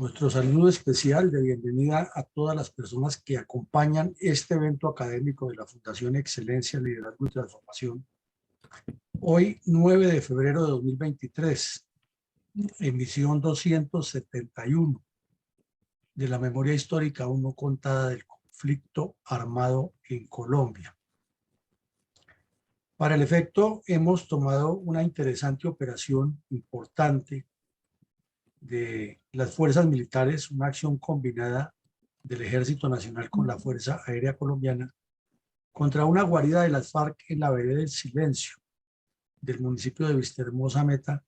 Nuestro saludo especial de bienvenida a todas las personas que acompañan este evento académico de la Fundación Excelencia, Liderazgo y Transformación. Hoy, 9 de febrero de 2023, emisión 271 de la memoria histórica aún no contada del conflicto armado en Colombia. Para el efecto, hemos tomado una interesante operación importante de las fuerzas militares, una acción combinada del Ejército Nacional con la Fuerza Aérea Colombiana contra una guarida de las FARC en la vereda del Silencio del municipio de Vistahermosa, Meta,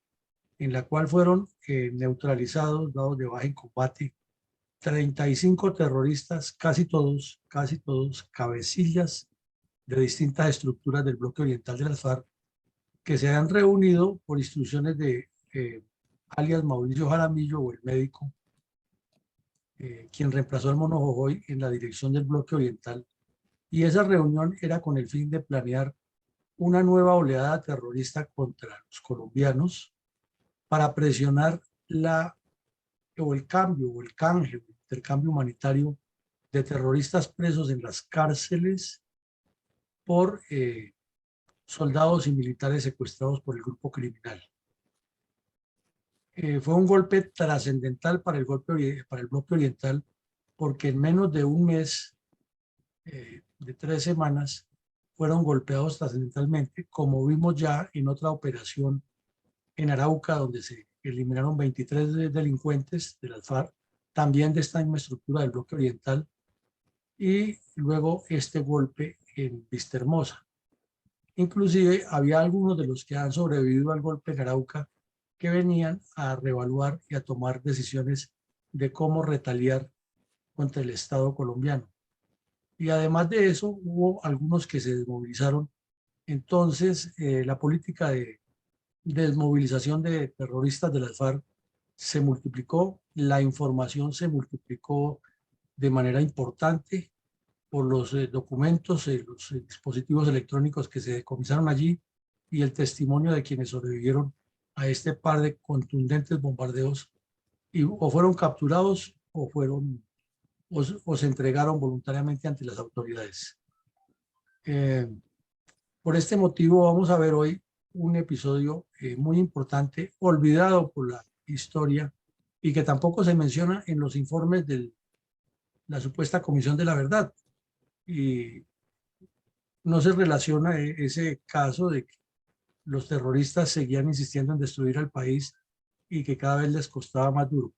en la cual fueron neutralizados, dados de baja en combate, 35 terroristas, casi todos cabecillas de distintas estructuras del bloque oriental de las FARC, que se han reunido por instrucciones de alias Mauricio Jaramillo, o el médico, quien reemplazó al Mono Jojoy en la dirección del bloque oriental. Y esa reunión era con el fin de planear una nueva oleada terrorista contra los colombianos para presionar el intercambio humanitario de terroristas presos en las cárceles por soldados y militares secuestrados por el grupo criminal. Fue un golpe trascendental para el bloque oriental, porque en menos de un mes, de 3 semanas, fueron golpeados trascendentalmente, como vimos ya en otra operación en Arauca, donde se eliminaron 23 delincuentes de las FARC, también de esta misma estructura del bloque oriental, y luego este golpe en Vistahermosa. Inclusive había algunos de los que han sobrevivido al golpe en Arauca que venían a reevaluar y a tomar decisiones de cómo retaliar contra el Estado colombiano. Y además de eso, hubo algunos que se desmovilizaron. Entonces, la política de desmovilización de terroristas de las FARC se multiplicó, la información se multiplicó de manera importante por los documentos, los dispositivos electrónicos que se decomisaron allí y el testimonio de quienes sobrevivieron a este par de contundentes bombardeos y o fueron capturados o se entregaron voluntariamente ante las autoridades. Por este motivo vamos a ver hoy un episodio muy importante, olvidado por la historia y que tampoco se menciona en los informes de la supuesta Comisión de la Verdad. Y no se relaciona ese caso de que los terroristas seguían insistiendo en destruir al país y que cada vez les costaba más duro.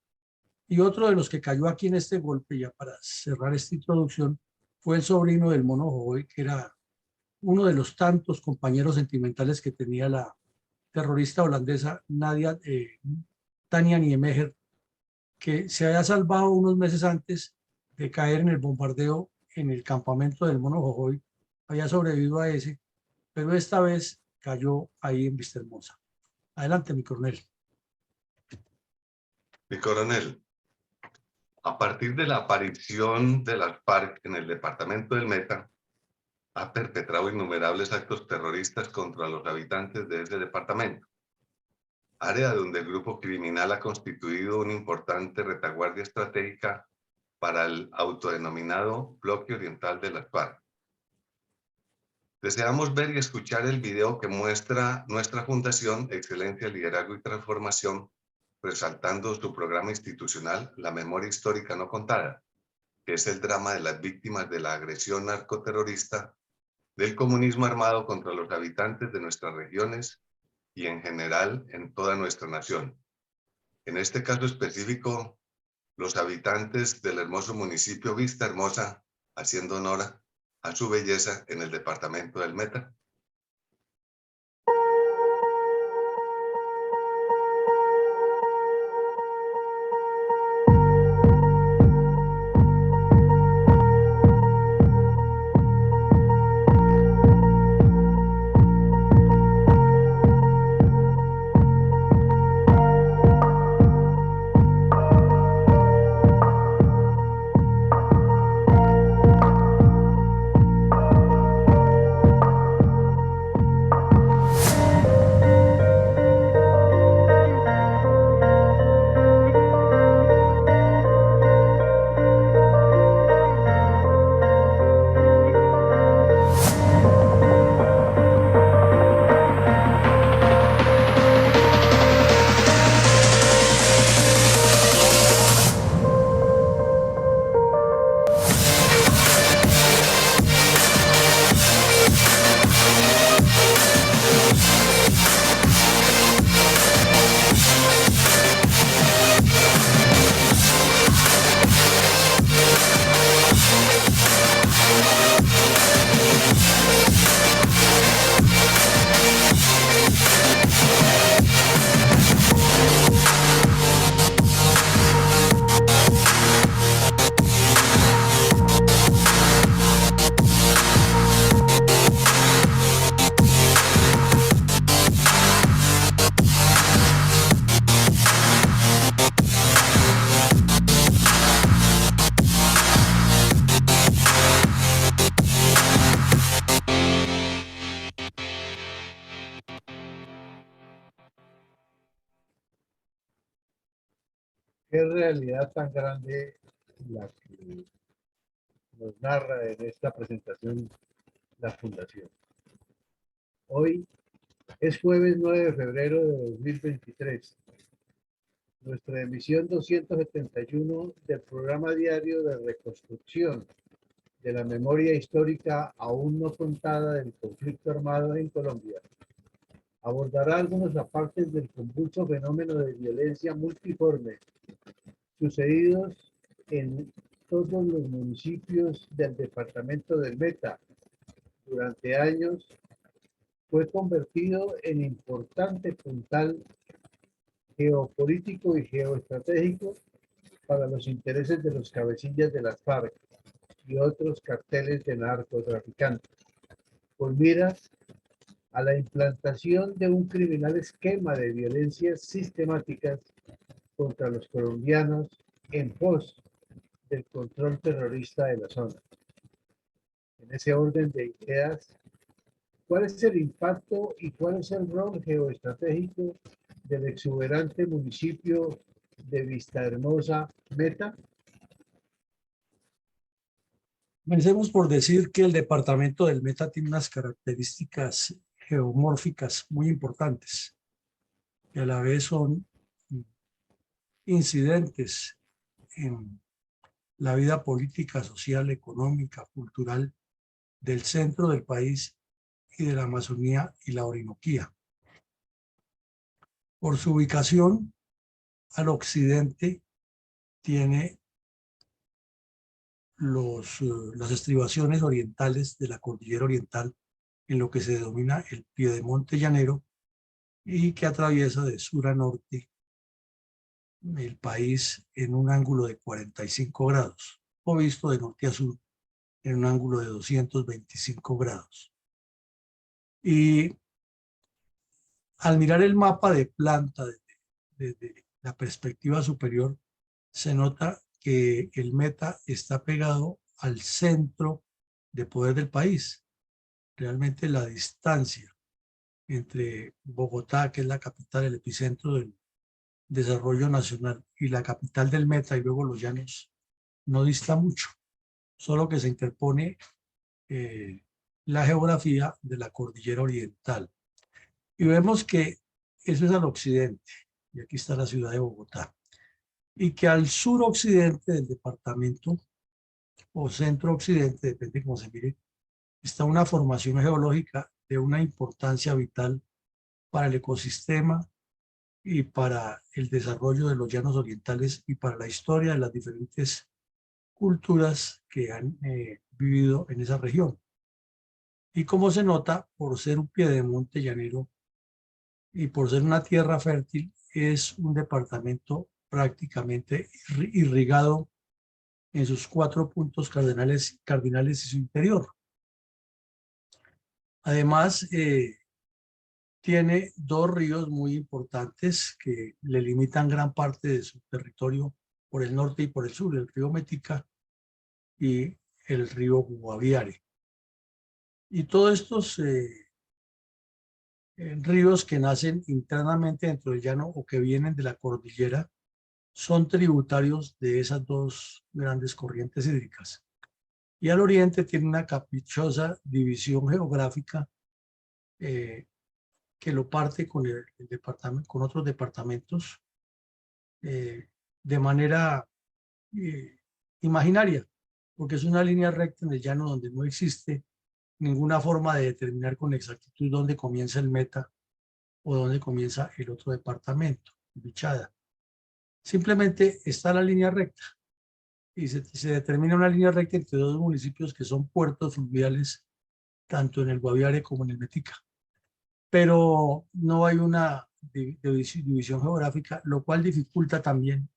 Y otro de los que cayó aquí en este golpe, ya para cerrar esta introducción, fue el sobrino del Mono Jojoy, que era uno de los tantos compañeros sentimentales que tenía la terrorista holandesa Tania Niemeyer, que se había salvado unos meses antes de caer en el bombardeo en el campamento del Mono Jojoy. Había sobrevivido a ese, pero esta vez cayó ahí en Vistahermosa. Adelante, mi coronel. Mi coronel, a partir de la aparición de las FARC en el departamento del Meta, ha perpetrado innumerables actos terroristas contra los habitantes de ese departamento, área donde el grupo criminal ha constituido una importante retaguardia estratégica para el autodenominado Bloque Oriental de las FARC. Deseamos ver y escuchar el video que muestra nuestra Fundación Excelencia, Liderazgo y Transformación, resaltando su programa institucional La Memoria Histórica No Contada, que es el drama de las víctimas de la agresión narcoterrorista del comunismo armado contra los habitantes de nuestras regiones y en general en toda nuestra nación. En este caso específico, los habitantes del hermoso municipio Vistahermosa, haciendo honor a su belleza en el departamento del Meta. Qué realidad tan grande la que nos narra en esta presentación la Fundación. Hoy es jueves 9 de febrero de 2023. Nuestra emisión 271 del programa diario de reconstrucción de la memoria histórica aún no contada del conflicto armado en Colombia abordará algunos apartes del convulso fenómeno de violencia multiforme sucedidos en todos los municipios del departamento del Meta. Durante años fue convertido en importante puntal geopolítico y geoestratégico para los intereses de los cabecillas de las FARC y otros carteles de narcotraficantes, con miras a la implantación de un criminal esquema de violencias sistemáticas contra los colombianos en pos del control terrorista de la zona. En ese orden de ideas, ¿cuál es el impacto y cuál es el rol geoestratégico del exuberante municipio de Vistahermosa, Meta? Comencemos por decir que el departamento del Meta tiene unas características geomórficas muy importantes, que a la vez son incidentes en la vida política, social, económica, cultural del centro del país y de la Amazonía y la Orinoquía. Por su ubicación al occidente tiene las estribaciones orientales de la cordillera oriental en lo que se denomina el Piedemonte Llanero y que atraviesa de sur a norte el país en un ángulo de 45 grados o visto de norte a sur en un ángulo de 225 grados. Y al mirar el mapa de planta desde la perspectiva superior, se nota que el Meta está pegado al centro de poder del país. Realmente la distancia entre Bogotá, que es la capital, el epicentro del desarrollo nacional, y la capital del Meta y luego los llanos, no dista mucho, solo que se interpone la geografía de la cordillera oriental. Y vemos que eso es al occidente, y aquí está la ciudad de Bogotá, y que al suroccidente del departamento, o centro-occidente, depende de cómo se mire, está una formación geológica de una importancia vital para el ecosistema y para el desarrollo de los llanos orientales y para la historia de las diferentes culturas que han vivido en esa región. Y como se nota, por ser un piedemonte llanero y por ser una tierra fértil, es un departamento prácticamente irrigado en sus 4 puntos cardinales y su interior. Además, tiene 2 ríos muy importantes que le limitan gran parte de su territorio por el norte y por el sur, el río Metica y el río Guaviare. Y todos estos ríos que nacen internamente dentro del llano o que vienen de la cordillera son tributarios de esas 2 grandes corrientes hídricas. Y al oriente tiene una caprichosa división geográfica que lo parte con el departamento, con otros departamentos de manera imaginaria, porque es una línea recta en el llano donde no existe ninguna forma de determinar con exactitud dónde comienza el Meta o dónde comienza el otro departamento, Bichada. Simplemente está la línea recta y se determina una línea recta entre 2 municipios que son puertos fluviales, tanto en el Guaviare como en el Metica. Pero no hay una división geográfica, lo cual dificulta también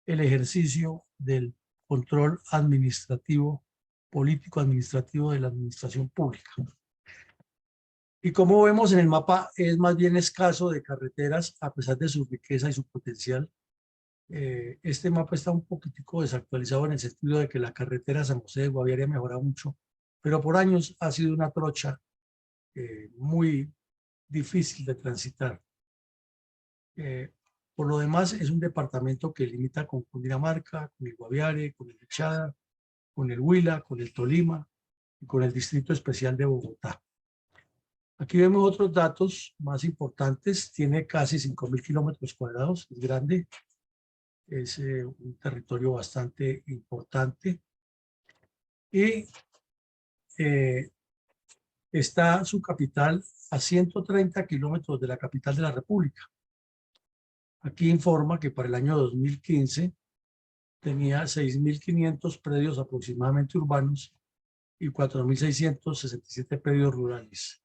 el ejercicio del control administrativo, político-administrativo de la administración pública. Y como vemos en el mapa, es más bien escaso de carreteras, a pesar de su riqueza y su potencial. Este mapa está un poquitico desactualizado en el sentido de que la carretera San José de Guaviare ha mejorado mucho, pero por años ha sido una trocha muy difícil de transitar. Por lo demás, es un departamento que limita con Cundinamarca, con el Guaviare, con el Bichada, con el Huila, con el Tolima y con el Distrito Especial de Bogotá. Aquí vemos otros datos más importantes. Tiene casi 5.000 kilómetros cuadrados, es grande. Es un territorio bastante importante. Y está su capital a 130 kilómetros de la capital de la República. Aquí informa que para el año 2015 tenía 6.500 predios aproximadamente urbanos y 4.667 predios rurales.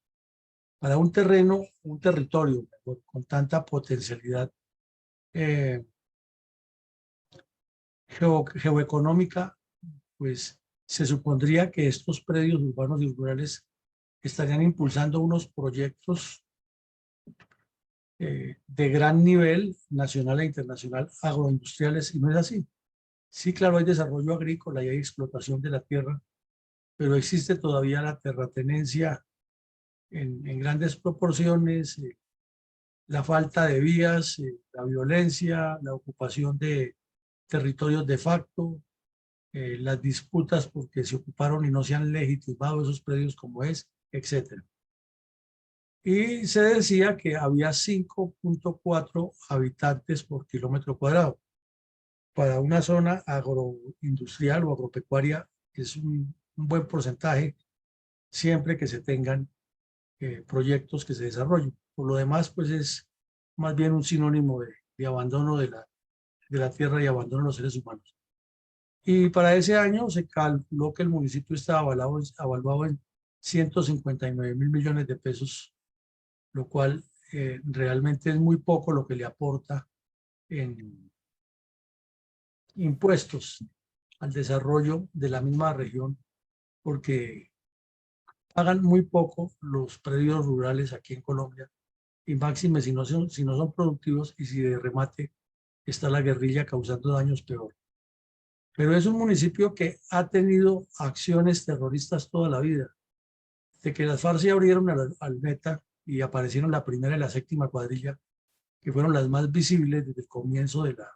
Para un terreno, un territorio con tanta potencialidad geoeconómica, pues se supondría que estos predios urbanos y rurales estarían impulsando unos proyectos de gran nivel nacional e internacional agroindustriales, y no es así. Sí, claro, hay desarrollo agrícola y hay explotación de la tierra, pero existe todavía la terratenencia en grandes proporciones, la falta de vías, la violencia, la ocupación de territorios de facto, las disputas porque se ocuparon y no se han legitimado esos predios como es, etc. Y se decía que había 5.4 habitantes por kilómetro cuadrado. Para una zona agroindustrial o agropecuaria es un buen porcentaje siempre que se tengan proyectos que se desarrollen. Por lo demás, pues es más bien un sinónimo de abandono de la tierra y abandono de los seres humanos. Y para ese año se calculó que el municipio estaba evaluado en 159.000 millones de pesos, lo cual realmente es muy poco lo que le aporta en impuestos al desarrollo de la misma región, porque pagan muy poco los predios rurales aquí en Colombia, y máxime si no son productivos, y si de remate está la guerrilla causando daños peor. Pero es un municipio que ha tenido acciones terroristas toda la vida. De que las FARC se abrieron al Meta y aparecieron la primera y la séptima cuadrilla, que fueron las más visibles desde el comienzo de la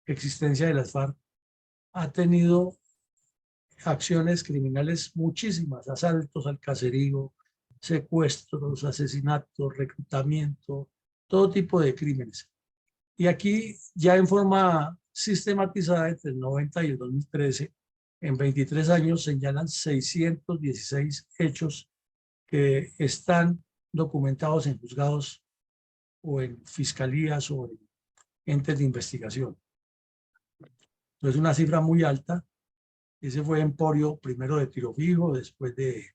existencia de las FARC, ha tenido acciones criminales muchísimas, asaltos al caserío, secuestros, asesinatos, reclutamiento, todo tipo de crímenes. Y aquí ya en forma sistematizada entre el 90 y el 2013, en 23 años señalan 616 hechos que están documentados en juzgados o en fiscalías o en entes de investigación. Entonces, una cifra muy alta. Ese fue Emporio, primero de Tiro Fijo, después de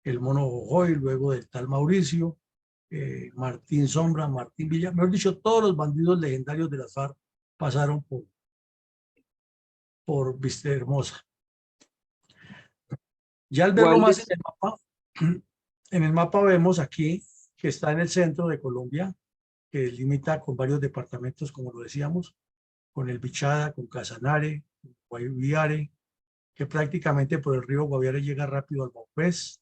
el Mono Jojoy, luego del tal Mauricio, Martín Sombra, Martín Villa. Mejor dicho, todos los bandidos legendarios de las FARC pasaron por Vistahermosa. Ya al verlo más en el mapa vemos aquí que está en el centro de Colombia, que limita con varios departamentos, como lo decíamos, con el Bichada, con Casanare, con Guaviare, que prácticamente por el río Guaviare llega rápido al Vaupés,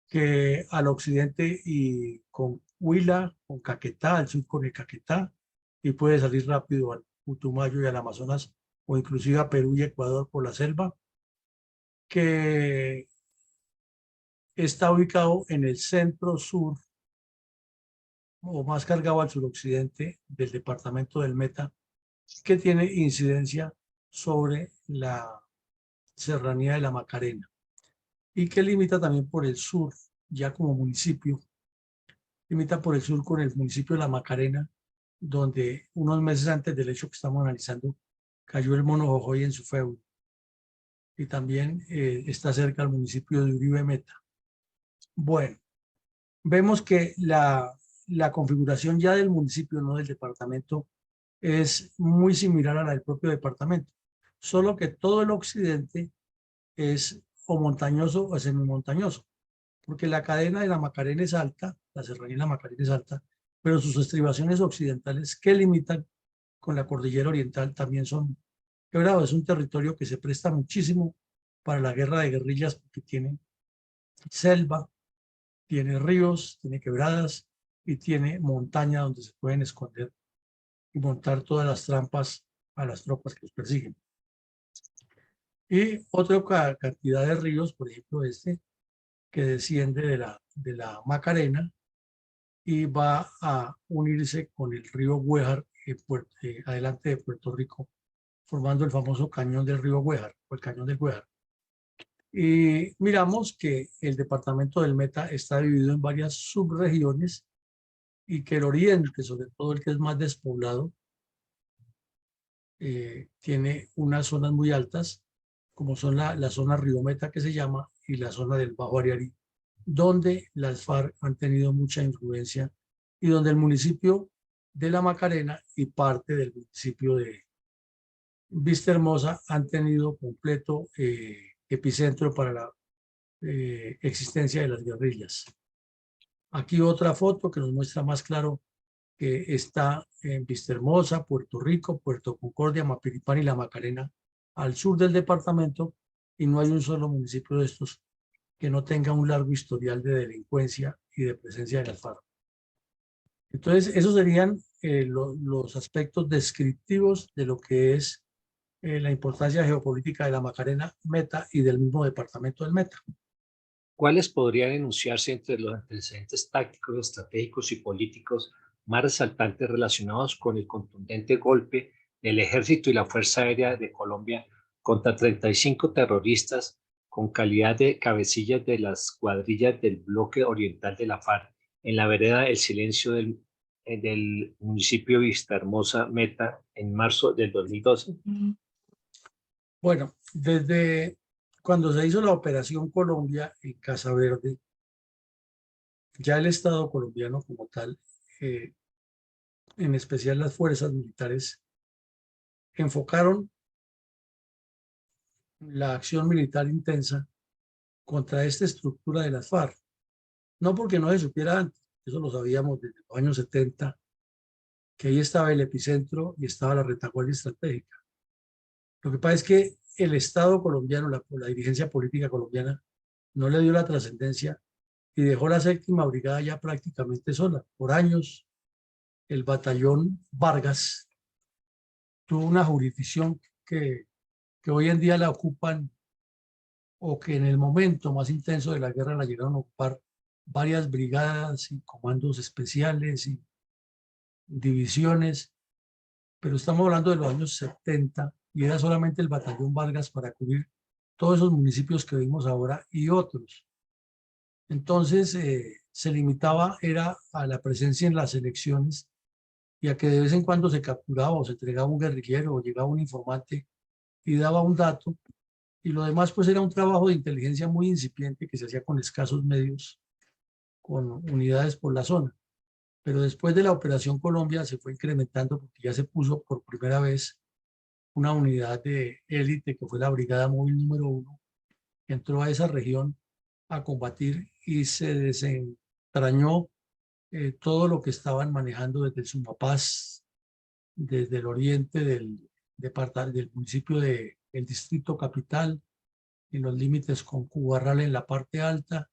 que al occidente y con Huila, con Caquetá, al sur con el Caquetá, y puede salir rápido al Putumayo y al Amazonas, o inclusive a Perú y Ecuador por la selva, que está ubicado en el centro sur, o más cargado al suroccidente del departamento del Meta, que tiene incidencia sobre la serranía de la Macarena y que limita también por el sur, ya como municipio, limita por el sur con el municipio de la Macarena, donde unos meses antes del hecho que estamos analizando cayó el Mono Jojoy en su feudo, y también está cerca al municipio de Uribe Meta. Bueno, vemos que la configuración ya del municipio, no del departamento, es muy similar a la del propio departamento, solo que todo el occidente es o montañoso o semimontañoso, porque la cadena de la Macarena es alta, la serranía de la Macarena es alta, pero sus estribaciones occidentales que limitan con la cordillera oriental también son quebrados. Es un territorio que se presta muchísimo para la guerra de guerrillas, porque tiene selva, tiene ríos, tiene quebradas y tiene montaña donde se pueden esconder y montar todas las trampas a las tropas que los persiguen. Y otra cantidad de ríos, por ejemplo que desciende de la Macarena y va a unirse con el río Güejar adelante de Puerto Rico, formando el famoso cañón del río Güejar o el cañón del Güejar. Y miramos que el departamento del Meta está dividido en varias subregiones y que el oriente, sobre todo el que es más despoblado, tiene unas zonas muy altas, como son la zona Río Meta que se llama y la zona del Bajo Ariari, donde las FARC han tenido mucha influencia y donde el municipio de La Macarena y parte del municipio de Vista Hermosa han tenido completo epicentro para la existencia de las guerrillas. Aquí otra foto que nos muestra más claro que está en Vista Hermosa, Puerto Rico, Puerto Concordia, Mapiripán y La Macarena, al sur del departamento, y no hay un solo municipio de estos que no tenga un largo historial de delincuencia y de presencia de las FARC. Entonces, esos serían los aspectos descriptivos de lo que es la importancia geopolítica de la Macarena Meta y del mismo departamento del Meta. ¿Cuáles podrían enunciarse entre los antecedentes tácticos, estratégicos y políticos más resaltantes relacionados con el contundente golpe del Ejército y la Fuerza Aérea de Colombia contra 35 terroristas con calidad de cabecillas de las cuadrillas del bloque oriental de la FARC en la vereda El Silencio del municipio Vistahermosa, Meta, en marzo del 2012? Bueno, desde cuando se hizo la Operación Colombia en Casa Verde, ya el Estado colombiano como tal, en especial las fuerzas militares, enfocaron la acción militar intensa contra esta estructura de las FARC. No porque no se supiera antes, eso lo sabíamos desde los años 70, que ahí estaba el epicentro y estaba la retaguardia estratégica. Lo que pasa es que el Estado colombiano, la dirigencia política colombiana, no le dio la trascendencia y dejó la 7ª Brigada ya prácticamente sola. Por años, el batallón Vargas tuvo una jurisdicción que hoy en día la ocupan, o que en el momento más intenso de la guerra la llegaron a ocupar varias brigadas y comandos especiales y divisiones, pero estamos hablando de los años 70 y era solamente el batallón Vargas para cubrir todos esos municipios que vimos ahora y otros. Entonces se limitaba era a la presencia en las elecciones y a que de vez en cuando se capturaba o se entregaba un guerrillero o llegaba un informante y daba un dato, y lo demás pues era un trabajo de inteligencia muy incipiente que se hacía con escasos medios, con unidades por la zona. Pero después de la Operación Colombia se fue incrementando porque ya se puso por primera vez una unidad de élite que fue la Brigada Móvil número 1, que entró a esa región a combatir y se desentrañó todo lo que estaban manejando desde el Sumapaz, desde el oriente del municipio del distrito capital, en los límites con Cubarral en la parte alta,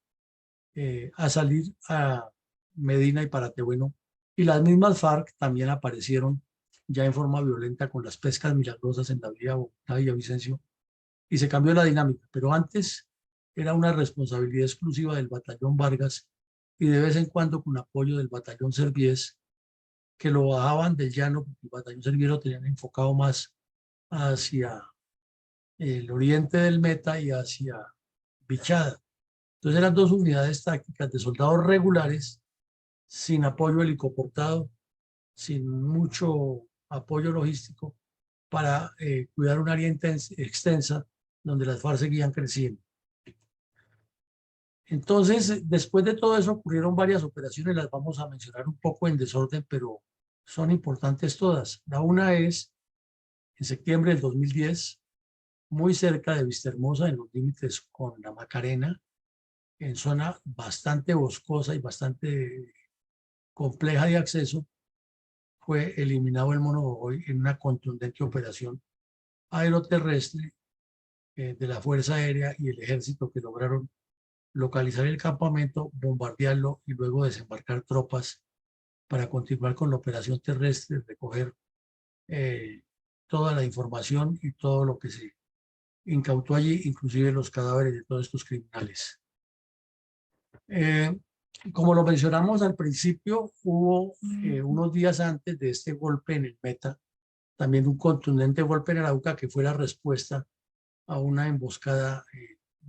a salir a Medina y Paratebueno. Y las mismas FARC también aparecieron ya en forma violenta con las pescas milagrosas en la vía Bogotá-Villavicencio, y se cambió la dinámica. Pero antes era una responsabilidad exclusiva del batallón Vargas y de vez en cuando con apoyo del batallón Serviés, que lo bajaban del llano, porque el batallón Serviés lo tenían enfocado más hacia el oriente del Meta y hacia Bichada. Entonces eran dos unidades tácticas de soldados regulares, sin apoyo helicoportado, sin mucho apoyo logístico, para cuidar un área extensa donde las FARC seguían creciendo. Entonces, después de todo eso ocurrieron varias operaciones, las vamos a mencionar un poco en desorden, pero son importantes todas. La una es en septiembre del 2010, muy cerca de Vistahermosa, en los límites con la Macarena, en zona bastante boscosa y bastante compleja de acceso, fue eliminado el Mono Jojoy en una contundente operación aeroterrestre de la Fuerza Aérea y el Ejército, que lograron localizar el campamento, bombardearlo y luego desembarcar tropas para continuar con la operación terrestre, recoger toda la información y todo lo que se incautó allí, inclusive los cadáveres de todos estos criminales. Como lo mencionamos al principio, hubo unos días antes de este golpe en el Meta, también un contundente golpe en Arauca que fue la respuesta a una emboscada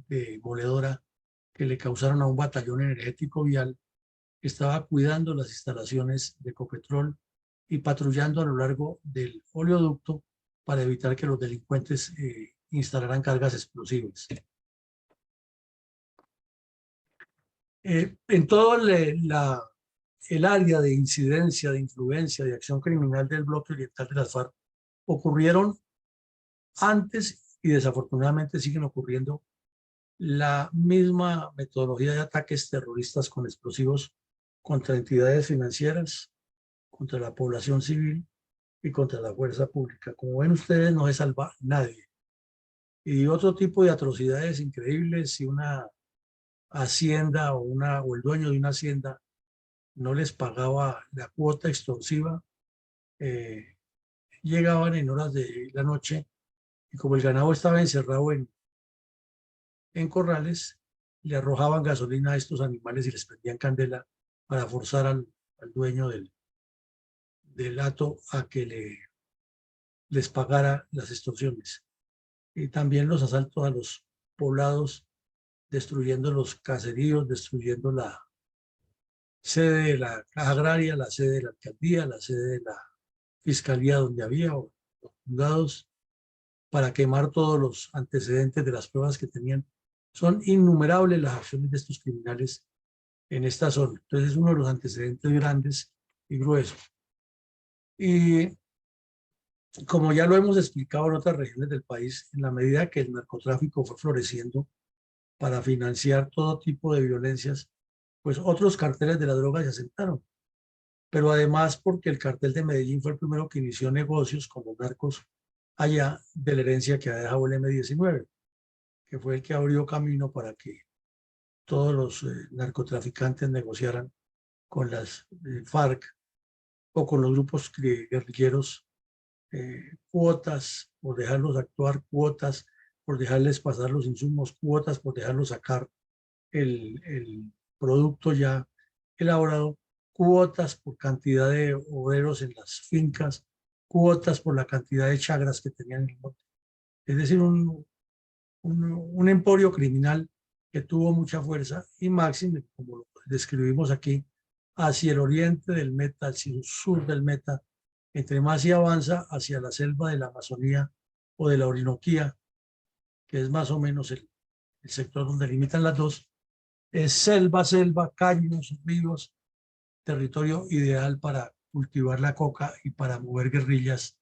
demoledora que le causaron a un batallón energético vial que estaba cuidando las instalaciones de Ecopetrol y patrullando a lo largo del oleoducto para evitar que los delincuentes instalaran cargas explosivas. En todo el área de incidencia, de influencia, de acción criminal del bloque oriental de las FARC ocurrieron antes y desafortunadamente siguen ocurriendo la misma metodología de ataques terroristas con explosivos contra entidades financieras, contra la población civil y contra la fuerza pública. Como ven ustedes, no se salva nadie. Y otro tipo de atrocidades increíbles, si una hacienda o el dueño de una hacienda no les pagaba la cuota extorsiva, llegaban en horas de la noche y como el ganado estaba encerrado en corrales, le arrojaban gasolina a estos animales y les prendían candela para forzar al dueño del hato a que les pagara las extorsiones. Y también los asaltos a los poblados, destruyendo los caseríos, destruyendo la sede de la caja agraria, la sede de la alcaldía, la sede de la fiscalía donde había, o los juzgados, para quemar todos los antecedentes de las pruebas que tenían. Son innumerables las acciones de estos criminales en esta zona. Entonces es uno de los antecedentes grandes y gruesos. Y como ya lo hemos explicado en otras regiones del país, en la medida que el narcotráfico fue floreciendo para financiar todo tipo de violencias, pues otros carteles de la droga se asentaron. Pero además porque el cartel de Medellín fue el primero que inició negocios con los narcos allá de la herencia que ha dejado el M-19, que fue el que abrió camino para que todos los narcotraficantes negociaran con las FARC o con los grupos guerrilleros cuotas por dejarlos actuar, cuotas por dejarles pasar los insumos, cuotas por dejarlos sacar el producto ya elaborado, cuotas por cantidad de obreros en las fincas, cuotas por la cantidad de chagras que tenían en el monte. Es decir, un emporio criminal que tuvo mucha fuerza y máximo, como lo describimos aquí, hacia el oriente del Meta, hacia el sur del Meta, entre más se avanza hacia la selva de la Amazonía o de la Orinoquía, que es más o menos el sector donde limitan las dos, es selva, caños, ríos, territorio ideal para cultivar la coca y para mover guerrillas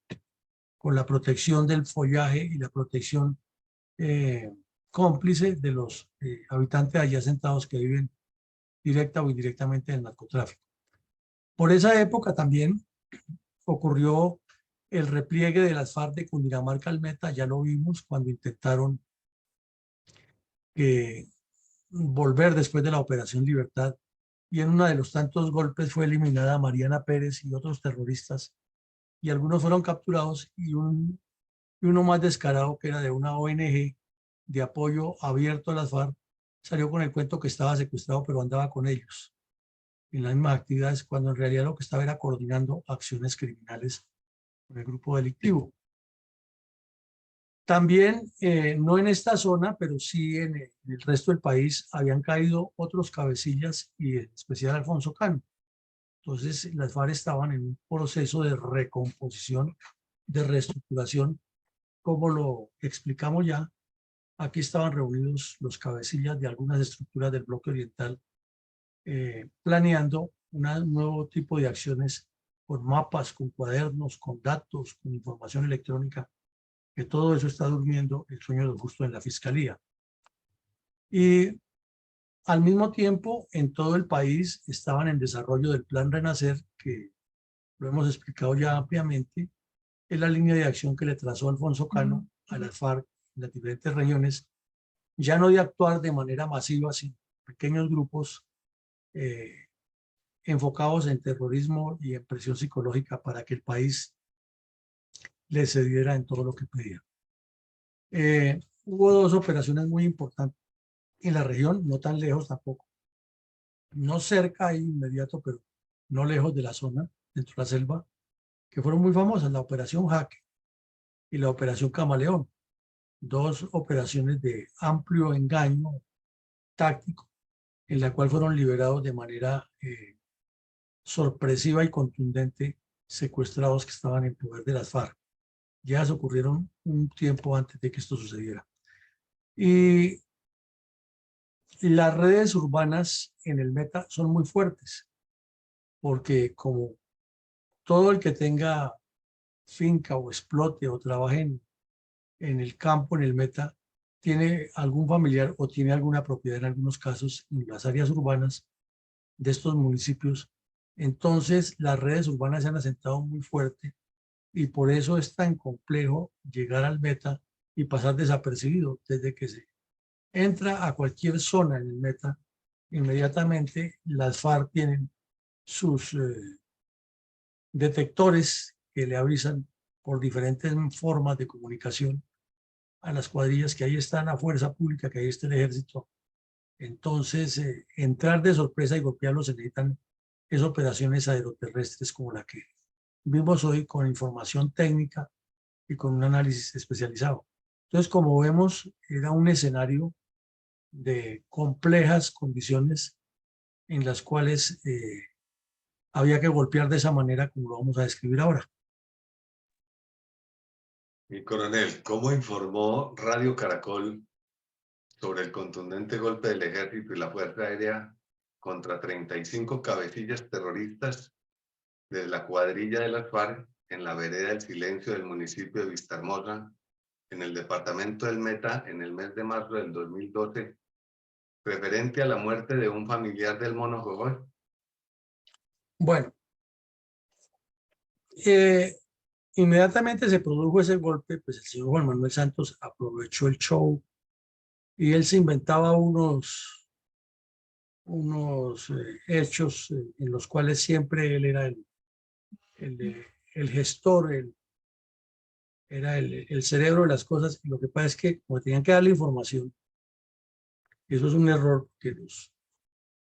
con la protección del follaje y la protección cómplice de los habitantes allá asentados que viven directa o indirectamente del narcotráfico. Por esa época también ocurrió el repliegue de las FARC de Cundinamarca al Meta, ya lo vimos cuando intentaron volver después de la Operación Libertad, y en uno de los tantos golpes fue eliminada Mariana Pérez y otros terroristas, y algunos fueron capturados, y uno más descarado, que era de una ONG de apoyo abierto a las FARC, salió con el cuento que estaba secuestrado, pero andaba con ellos en las mismas actividades, cuando en realidad lo que estaba era coordinando acciones criminales con el grupo delictivo. También, no en esta zona, pero sí en el resto del país, habían caído otros cabecillas, y en especial Alfonso Cano. Entonces, las FARC estaban en un proceso de recomposición, de reestructuración, como lo explicamos ya. Aquí estaban reunidos los cabecillas de algunas estructuras del bloque oriental, planeando un nuevo tipo de acciones con mapas, con cuadernos, con datos, con información electrónica, que todo eso está durmiendo el sueño de justo en la fiscalía. Y al mismo tiempo, en todo el país estaban en desarrollo del Plan Renacer, que lo hemos explicado ya ampliamente, es la línea de acción que le trazó Alfonso Cano a las FARC en las diferentes regiones, ya no de actuar de manera masiva, sino pequeños grupos enfocados en terrorismo y en presión psicológica para que el país le cediera en todo lo que pedía. Hubo dos operaciones muy importantes en la región, no tan lejos tampoco, no cerca e inmediato, pero no lejos de la zona, dentro de la selva, que fueron muy famosas, la Operación Jaque y la Operación Camaleón, dos operaciones de amplio engaño táctico, en la cual fueron liberados de manera sorpresiva y contundente secuestrados que estaban en poder de las FARC. Ya se ocurrieron un tiempo antes de que esto sucediera. Y las redes urbanas en el Meta son muy fuertes, porque como todo el que tenga finca o explote o trabaje en el campo, en el Meta, tiene algún familiar o tiene alguna propiedad en algunos casos en las áreas urbanas de estos municipios. Entonces las redes urbanas se han asentado muy fuerte y por eso es tan complejo llegar al Meta y pasar desapercibido. Desde que se entra a cualquier zona en el Meta, inmediatamente las FARC tienen sus detectores que le avisan por diferentes formas de comunicación a las cuadrillas que ahí está la fuerza pública, que ahí está el ejército. Entonces, entrar de sorpresa y golpearlos se necesitan operaciones aeroterrestres como la que vimos hoy, con información técnica y con un análisis especializado. Entonces, como vemos, era un escenario de complejas condiciones en las cuales había que golpear de esa manera como lo vamos a describir ahora. Y coronel, ¿cómo informó Radio Caracol sobre el contundente golpe del ejército y la Fuerza Aérea contra 35 cabecillas terroristas de la cuadrilla de las FARC en la vereda del Silencio del municipio de Vistahermosa, en el departamento del Meta, en el mes de marzo del 2012, referente a la muerte de un familiar del Mono Jojoy? Bueno, inmediatamente se produjo ese golpe, pues el señor Juan Manuel Santos aprovechó el show y él se inventaba unos hechos en los cuales siempre él era el gestor, era el cerebro de las cosas. Lo que pasa es que como tenían que darle información, y eso es un error, que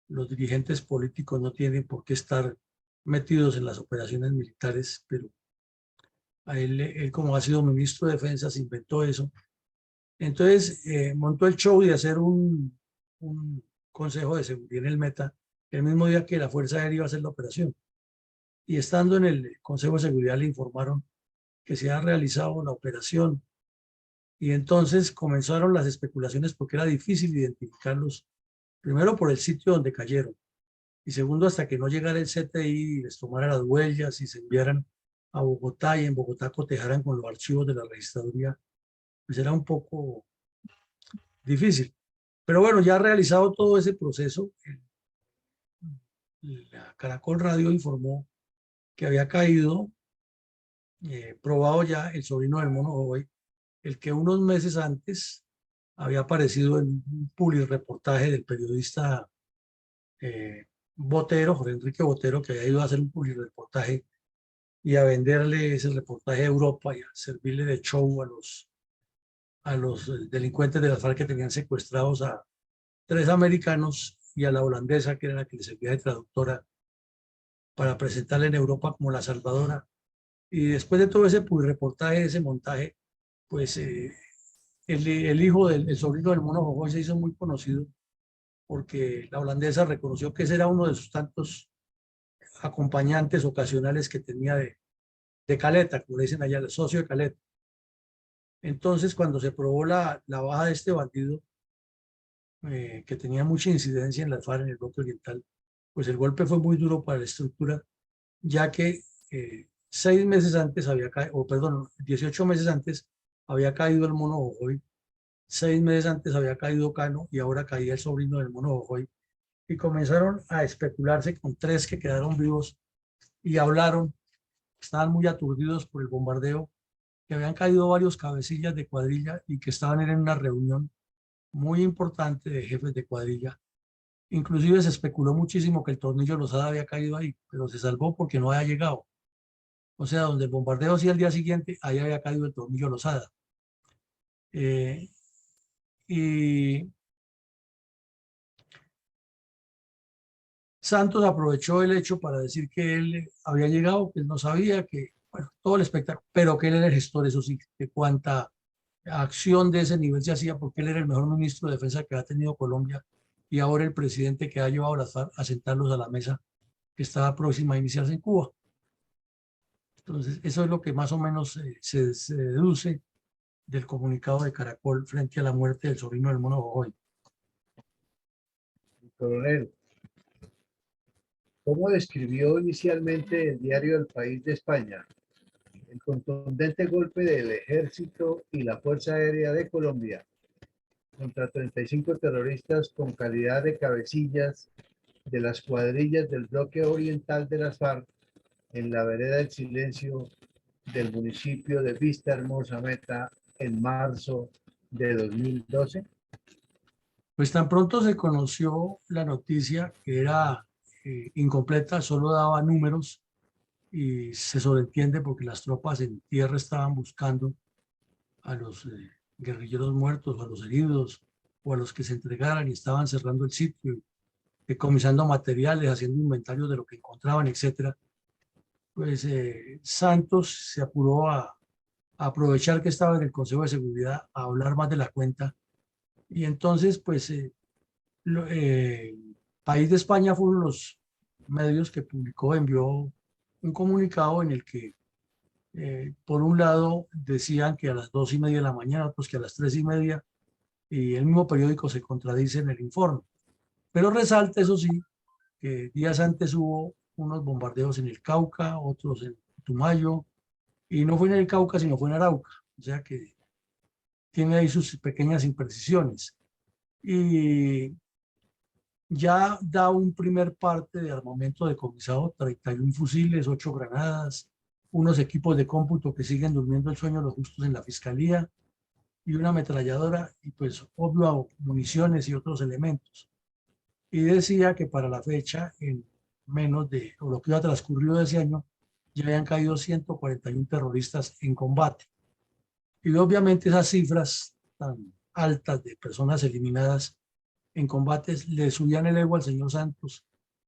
los dirigentes políticos no tienen por qué estar metidos en las operaciones militares, pero a él como ha sido ministro de Defensa se inventó eso. Entonces montó el show de hacer un consejo de seguridad en el Meta el mismo día que la Fuerza Aérea iba a hacer la operación. Y estando en el Consejo de Seguridad le informaron que se ha realizado la operación. Y entonces comenzaron las especulaciones porque era difícil identificarlos, primero por el sitio donde cayeron y segundo hasta que no llegara el CTI y les tomara las huellas y se enviaran a Bogotá y en Bogotá cotejaran con los archivos de la registraduría, pues era un poco difícil. Pero bueno, ya realizado todo ese proceso, la Caracol Radio informó que había caído, probado ya, el sobrino del Mono Jojoy, el que unos meses antes había aparecido en un publireportaje del periodista Botero, Jorge Enrique Botero, que había ido a hacer un publireportaje y a venderle ese reportaje a Europa y a servirle de show a los delincuentes de las FARC que tenían secuestrados a 3 americanos y a la holandesa, que era la que les servía de traductora, para presentarle en Europa como la salvadora. Y después de todo ese reportaje, ese montaje, pues el hijo el sobrino del Mono Jojoy se hizo muy conocido porque la holandesa reconoció que ese era uno de sus tantos acompañantes ocasionales que tenía de caleta, como le dicen allá, el socio de caleta. Entonces, cuando se probó la baja de este bandido, que tenía mucha incidencia en las FARC, en el bloque oriental, pues el golpe fue muy duro para la estructura, ya que 6 meses antes había caído, o perdón, 18 meses antes había caído el Mono Jojoy, 6 meses antes había caído Cano y ahora caía el sobrino del Mono Jojoy. Y comenzaron a especularse con 3 que quedaron vivos y hablaron, estaban muy aturdidos por el bombardeo, que habían caído varios cabecillas de cuadrilla y que estaban en una reunión muy importante de jefes de cuadrilla. Inclusive se especuló muchísimo que el Tornillo Lozada había caído ahí, pero se salvó porque no había llegado. O sea, donde el bombardeo sí al día siguiente, ahí había caído el tornillo Losada. Y Santos aprovechó el hecho para decir que él había llegado, que él no sabía, que, bueno, todo el espectáculo, pero que él era el gestor, eso sí, que cuánta acción de ese nivel se hacía, porque él era el mejor ministro de defensa que ha tenido Colombia y ahora el presidente que ha llevado a las FARC a sentarlos a la mesa que estaba próxima a iniciarse en Cuba. Entonces, eso es lo que más o menos se deduce del comunicado de Caracol frente a la muerte del sobrino del Mono Jojoy. Coronel, ¿cómo describió inicialmente el diario El País de España el contundente golpe del Ejército y la Fuerza Aérea de Colombia contra 35 terroristas con calidad de cabecillas de las cuadrillas del bloque oriental de las FARC en la vereda del Silencio del municipio de Vista Hermosa Meta en marzo de 2012? Pues tan pronto se conoció la noticia, que era incompleta, solo daba números y se sobreentiende porque las tropas en tierra estaban buscando a los guerrilleros muertos, a los heridos o a los que se entregaran y estaban cerrando el sitio, decomisando materiales, haciendo inventario de lo que encontraban, etcétera. Pues Santos se apuró a aprovechar que estaba en el Consejo de Seguridad a hablar más de la cuenta y entonces pues País de España fue uno de los medios que publicó, envió un comunicado en el que por un lado decían que a las 2:30 de la mañana, otros que a las 3:30, y el mismo periódico se contradice en el informe. Pero resalta, eso sí, que días antes hubo unos bombardeos en el Cauca, otros en Tumayo, y no fue en el Cauca, sino fue en Arauca. O sea que tiene ahí sus pequeñas imprecisiones. Y ya da un primer parte de armamento decomisado, 31 fusiles, 8 granadas, unos equipos de cómputo que siguen durmiendo el sueño los justos en la fiscalía y una ametralladora y pues obvio municiones y otros elementos. Y decía que para la fecha, en menos de o lo que iba transcurrido de ese año, ya habían caído 141 terroristas en combate. Y obviamente esas cifras tan altas de personas eliminadas en combates le subían el ego al señor Santos,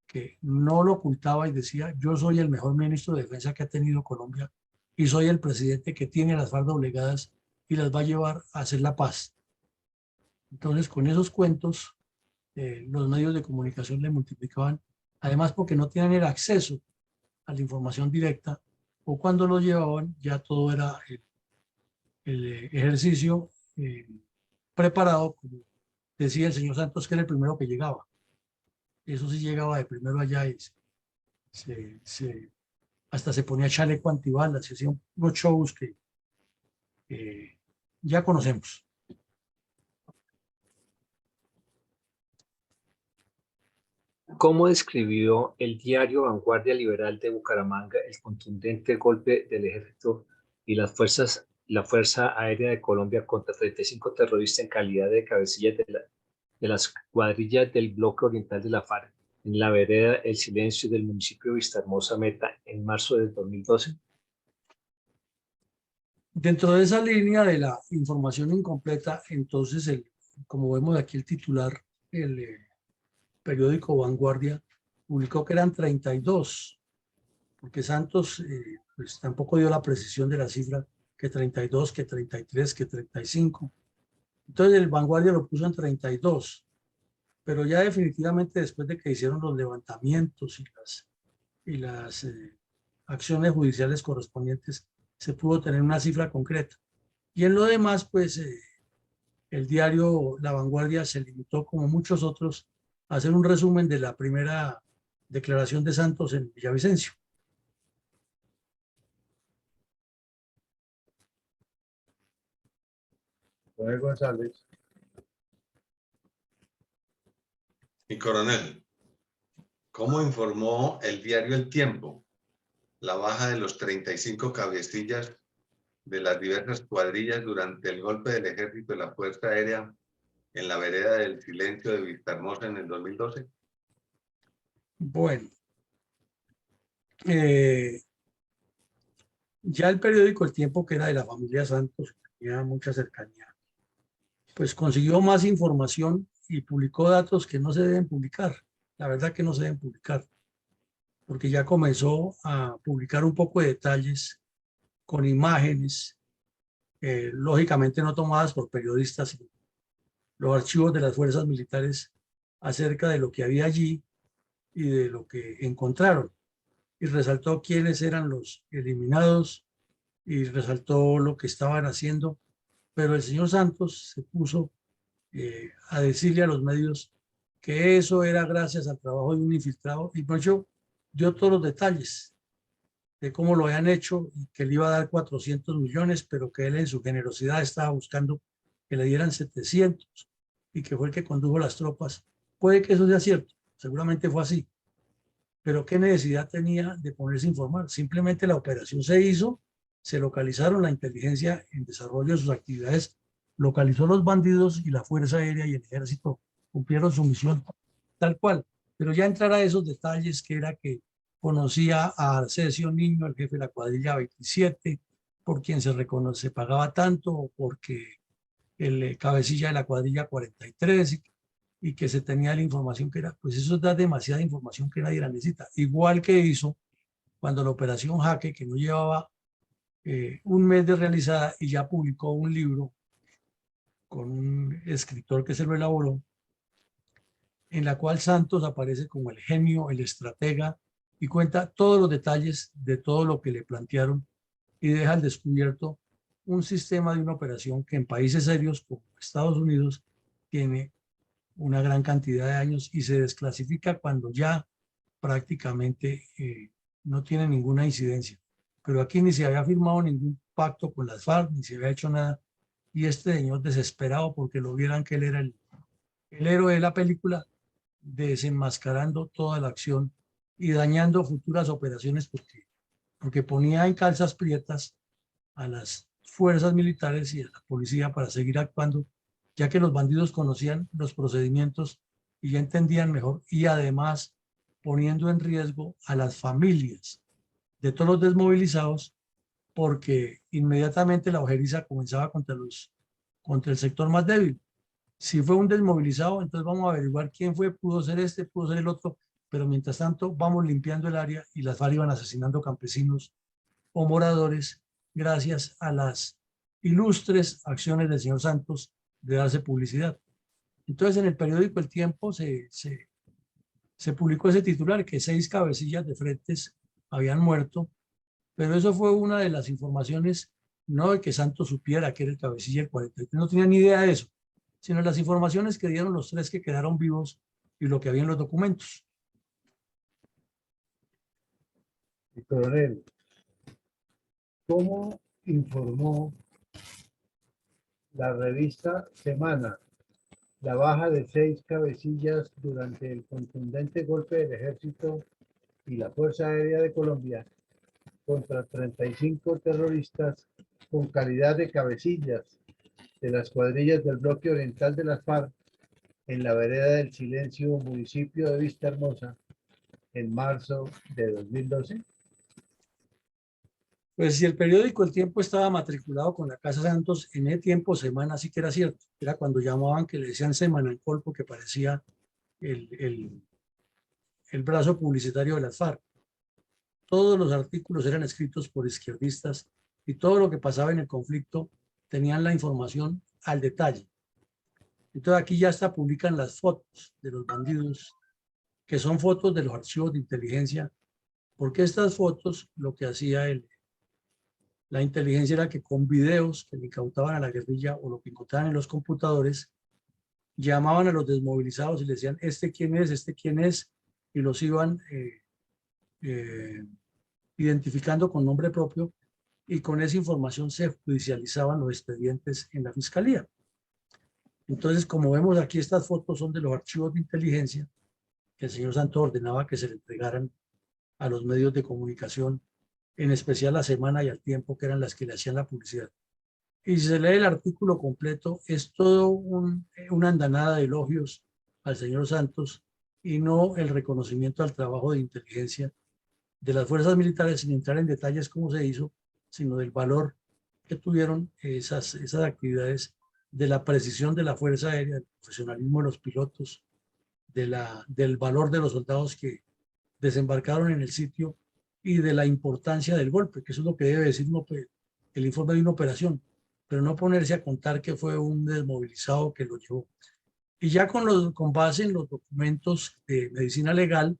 que no lo ocultaba y decía: yo soy el mejor ministro de defensa que ha tenido Colombia y soy el presidente que tiene las FARC doblegadas y las va a llevar a hacer la paz. Entonces, con esos cuentos, los medios de comunicación le multiplicaban, además porque no tenían el acceso a la información directa, o cuando lo llevaban ya todo era el ejercicio preparado, como decía el señor Santos, que era el primero que llegaba. Eso sí llegaba de primero allá y hasta se ponía chaleco antibalas, se hacían unos shows que ya conocemos. ¿Cómo describió el diario Vanguardia Liberal de Bucaramanga el contundente golpe del ejército y la Fuerza Aérea de Colombia contra 35 terroristas en calidad de cabecillas de las cuadrillas del bloque oriental de la FARC en la vereda El Silencio del municipio de Vistahermosa Meta en marzo del 2012? Dentro de esa línea de la información incompleta, entonces, como vemos aquí el titular, el periódico Vanguardia publicó que eran 32, porque Santos pues tampoco dio la precisión de la cifra, que 32, que 33, que 35. Entonces el Vanguardia lo puso en 32, pero ya definitivamente después de que hicieron los levantamientos y las acciones judiciales correspondientes, se pudo tener una cifra concreta. Y en lo demás, pues el diario La Vanguardia se limitó, como muchos otros, a hacer un resumen de la primera declaración de Santos en Villavicencio. Joel González. Y coronel, ¿cómo informó el diario El Tiempo la baja de los 35 cabecillas de las diversas cuadrillas durante el golpe del ejército de la Fuerza Aérea en la vereda del Silencio de Vistahermosa en el 2012? Bueno, Ya el periódico El Tiempo, que era de la familia Santos, tenía mucha cercanía, pues consiguió más información y publicó datos que no se deben publicar. La verdad que no se deben publicar, porque ya comenzó a publicar un poco de detalles con imágenes, lógicamente no tomadas por periodistas, sino los archivos de las fuerzas militares acerca de lo que había allí y de lo que encontraron. Y resaltó quiénes eran los eliminados y resaltó lo que estaban haciendo. Pero el señor Santos se puso a decirle a los medios que eso era gracias al trabajo de un infiltrado y pues yo dio todos los detalles de cómo lo habían hecho y que le iba a dar 400 millones, pero que él en su generosidad estaba buscando que le dieran 700 y que fue el que condujo las tropas. Puede que eso sea cierto, seguramente fue así, pero ¿qué necesidad tenía de ponerse a informar? Simplemente la operación se hizo, se localizaron, la inteligencia en desarrollo de sus actividades localizó los bandidos y la Fuerza Aérea y el Ejército cumplieron su misión tal cual. Pero ya entrar a esos detalles que era que conocía a Arcesio Niño, el jefe de la cuadrilla 27, por quien se reconoce, se pagaba tanto, o porque el cabecilla de la cuadrilla 43 y que se tenía la información que era, pues eso da demasiada información que nadie la necesita. Igual que hizo cuando la operación Jaque, que no llevaba un mes de realizada y ya publicó un libro con un escritor que se lo elaboró, en la cual Santos aparece como el genio, el estratega, y cuenta todos los detalles de todo lo que le plantearon y deja al descubierto un sistema de una operación que en países serios como Estados Unidos tiene una gran cantidad de años y se desclasifica cuando ya prácticamente no tiene ninguna incidencia. Pero aquí ni se había firmado ningún pacto con las FARC, ni se había hecho nada. Y este señor desesperado porque lo vieran que él era el héroe de la película, desenmascarando toda la acción y dañando futuras operaciones porque ponía en calzas prietas a las fuerzas militares y a la policía para seguir actuando, ya que los bandidos conocían los procedimientos y ya entendían mejor, y además poniendo en riesgo a las familias de todos los desmovilizados, porque inmediatamente la ojeriza comenzaba contra el sector más débil. Si fue un desmovilizado, entonces vamos a averiguar quién fue, pudo ser este, pudo ser el otro, pero mientras tanto vamos limpiando el área y las FARC iban asesinando campesinos o moradores gracias a las ilustres acciones del señor Santos de darse publicidad. Entonces en el periódico El Tiempo se publicó ese titular, que 6 cabecillas de frentes habían muerto, pero eso fue una de las informaciones, no de que Santos supiera que era el cabecilla del 43, no tenía ni idea de eso, sino las informaciones que dieron los 3 que quedaron vivos y lo que había en los documentos. Coronel, ¿cómo informó la revista Semana la baja de 6 cabecillas durante el contundente golpe del Ejército y la Fuerza Aérea de Colombia contra 35 terroristas con calidad de cabecillas de las cuadrillas del bloque oriental de las FARC en la vereda del Silencio, municipio de Vista Hermosa, en marzo de 2012? Pues si el periódico El Tiempo estaba matriculado con la Casa Santos, en ese tiempo Semana sí que era cierto, era cuando llamaban que le decían Semanancol porque parecía el brazo publicitario de las FARC. Todos los artículos eran escritos por izquierdistas y todo lo que pasaba en el conflicto tenían la información al detalle. Entonces aquí ya hasta publican las fotos de los bandidos, que son fotos de los archivos de inteligencia, porque estas fotos lo que hacía la inteligencia era que con videos que le incautaban a la guerrilla o lo que encontraban en los computadores, llamaban a los desmovilizados y les decían, este quién es, y los iban identificando con nombre propio, y con esa información se judicializaban los expedientes en la fiscalía. Entonces, como vemos aquí, estas fotos son de los archivos de inteligencia que el señor Santos ordenaba que se le entregaran a los medios de comunicación, en especial a Semana y al Tiempo, que eran las que le hacían la publicidad. Y si se lee el artículo completo, es todo una andanada de elogios al señor Santos y no el reconocimiento al trabajo de inteligencia de las fuerzas militares, sin entrar en detalles cómo se hizo, sino del valor que tuvieron esas actividades, de la precisión de la Fuerza Aérea, del profesionalismo de los pilotos, del valor de los soldados que desembarcaron en el sitio y de la importancia del golpe, que eso es lo que debe decir el informe de una operación, pero no ponerse a contar que fue un desmovilizado que lo llevó. Y ya con base en los documentos de medicina legal,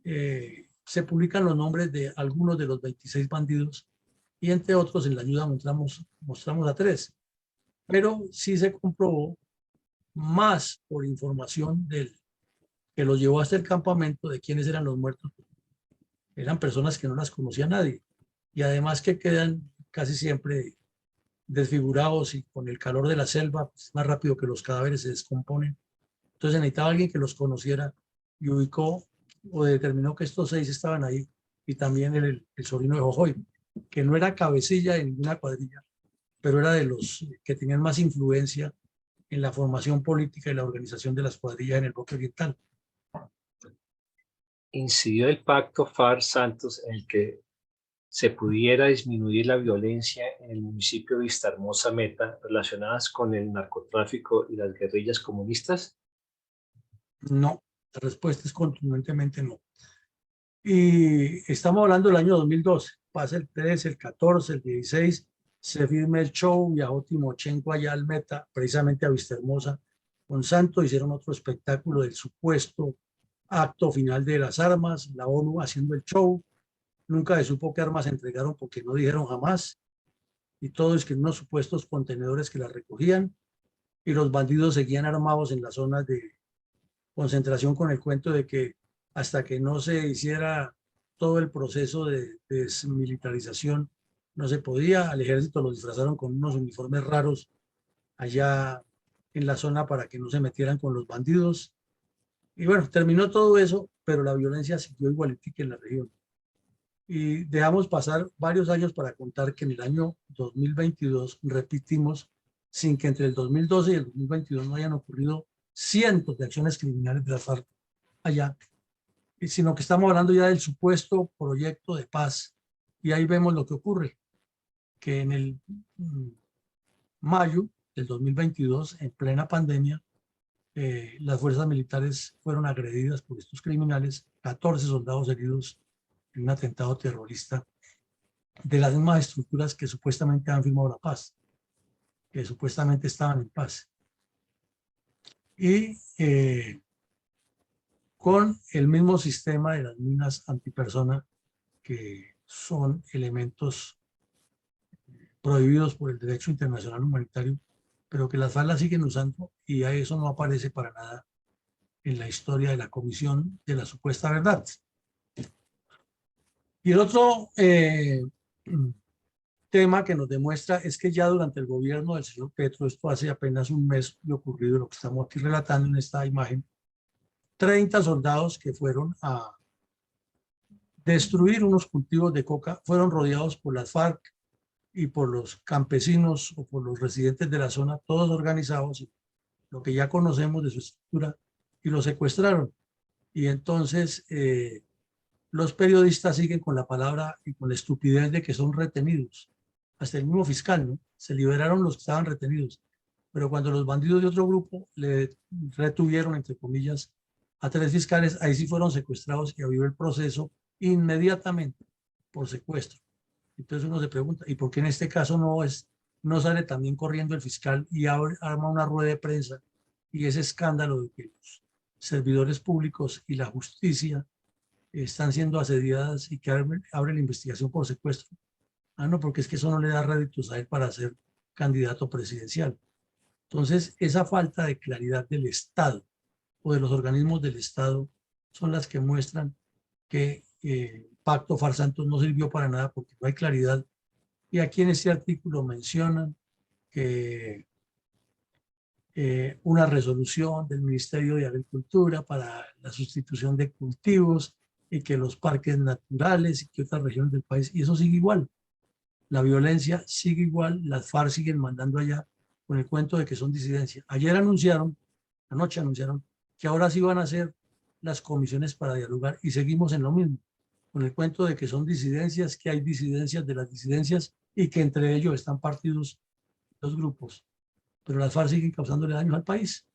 se publican los nombres de algunos de los 26 bandidos y entre otros en la ayuda mostramos a 3. Pero sí se comprobó más por información del que los llevó hasta el campamento de quiénes eran los muertos. Eran personas que no las conocía nadie y además que quedan casi siempre desfigurados y con el calor de la selva, pues, más rápido que los cadáveres se descomponen. Entonces necesitaba alguien que los conociera y ubicó o determinó que estos 6 estaban ahí y también el sobrino de Jojoy, que no era cabecilla de ninguna cuadrilla, pero era de los que tenían más influencia en la formación política y la organización de las cuadrillas en el bloque oriental. ¿Incidió el pacto FARC-Santos en el que se pudiera disminuir la violencia en el municipio de Vistahermosa Meta relacionadas con el narcotráfico y las guerrillas comunistas? No, la respuesta es contundentemente no. Y estamos hablando del año 2012, pasa el 13, el 14, el 16, se firma el show, viajó Timochenko allá al Meta, precisamente a Vistahermosa, con Santos, hicieron otro espectáculo del supuesto acto final de las armas, la ONU haciendo el show, nunca se supo qué armas entregaron porque no dijeron jamás, y todo es que unos supuestos contenedores que las recogían, y los bandidos seguían armados en las zonas de concentración con el cuento de que hasta que no se hiciera todo el proceso de desmilitarización, no se podía. Al ejército lo disfrazaron con unos uniformes raros allá en la zona para que no se metieran con los bandidos. Y bueno, terminó todo eso, pero la violencia siguió igualitica en la región. Y dejamos pasar varios años para contar que en el año 2022 repetimos, sin que entre el 2012 y el 2022 no hayan ocurrido cientos de acciones criminales de la FARC allá, sino que estamos hablando ya del supuesto proyecto de paz. Y ahí vemos lo que ocurre, que en el mayo del 2022, en plena pandemia, las fuerzas militares fueron agredidas por estos criminales, 14 soldados heridos en un atentado terrorista de las mismas estructuras que supuestamente han firmado la paz, que supuestamente estaban en paz. Y con el mismo sistema de las minas antipersona, que son elementos prohibidos por el derecho internacional humanitario, pero que las FARC las siguen usando y a eso no aparece para nada en la historia de la Comisión de la Supuesta Verdad. Y el otro tema que nos demuestra es que ya durante el gobierno del señor Petro, esto hace apenas un mes de ocurrido, lo que estamos aquí relatando en esta imagen, 30 soldados que fueron a destruir unos cultivos de coca fueron rodeados por las FARC y por los campesinos o por los residentes de la zona, todos organizados, lo que ya conocemos de su estructura, y los secuestraron. Y entonces los periodistas siguen con la palabra y con la estupidez de que son retenidos. Hasta el mismo fiscal, ¿no? Se liberaron los que estaban retenidos. Pero cuando los bandidos de otro grupo le retuvieron, entre comillas, a 3 fiscales, ahí sí fueron secuestrados y abrió el proceso inmediatamente por secuestro. Entonces uno se pregunta, ¿y por qué en este caso no sale también corriendo el fiscal y arma una rueda de prensa? Y ese escándalo de que los servidores públicos y la justicia están siendo asediadas y que abre la investigación por secuestro. Ah, no, porque es que eso no le da réditos a él para ser candidato presidencial. Entonces, esa falta de claridad del Estado o de los organismos del Estado son las que muestran que Pacto FARC-Santos no sirvió para nada porque no hay claridad. Y aquí en este artículo mencionan que una resolución del Ministerio de Agricultura para la sustitución de cultivos y que los parques naturales y que otras regiones del país, y eso sigue igual. La violencia sigue igual, las FARC siguen mandando allá con el cuento de que son disidencias. Ayer anunciaron, anoche anunciaron, que ahora sí van a hacer las comisiones para dialogar y seguimos en lo mismo, con el cuento de que son disidencias, que hay disidencias de las disidencias y que entre ellos están partidos los grupos, pero las FARC siguen causándole daños al país.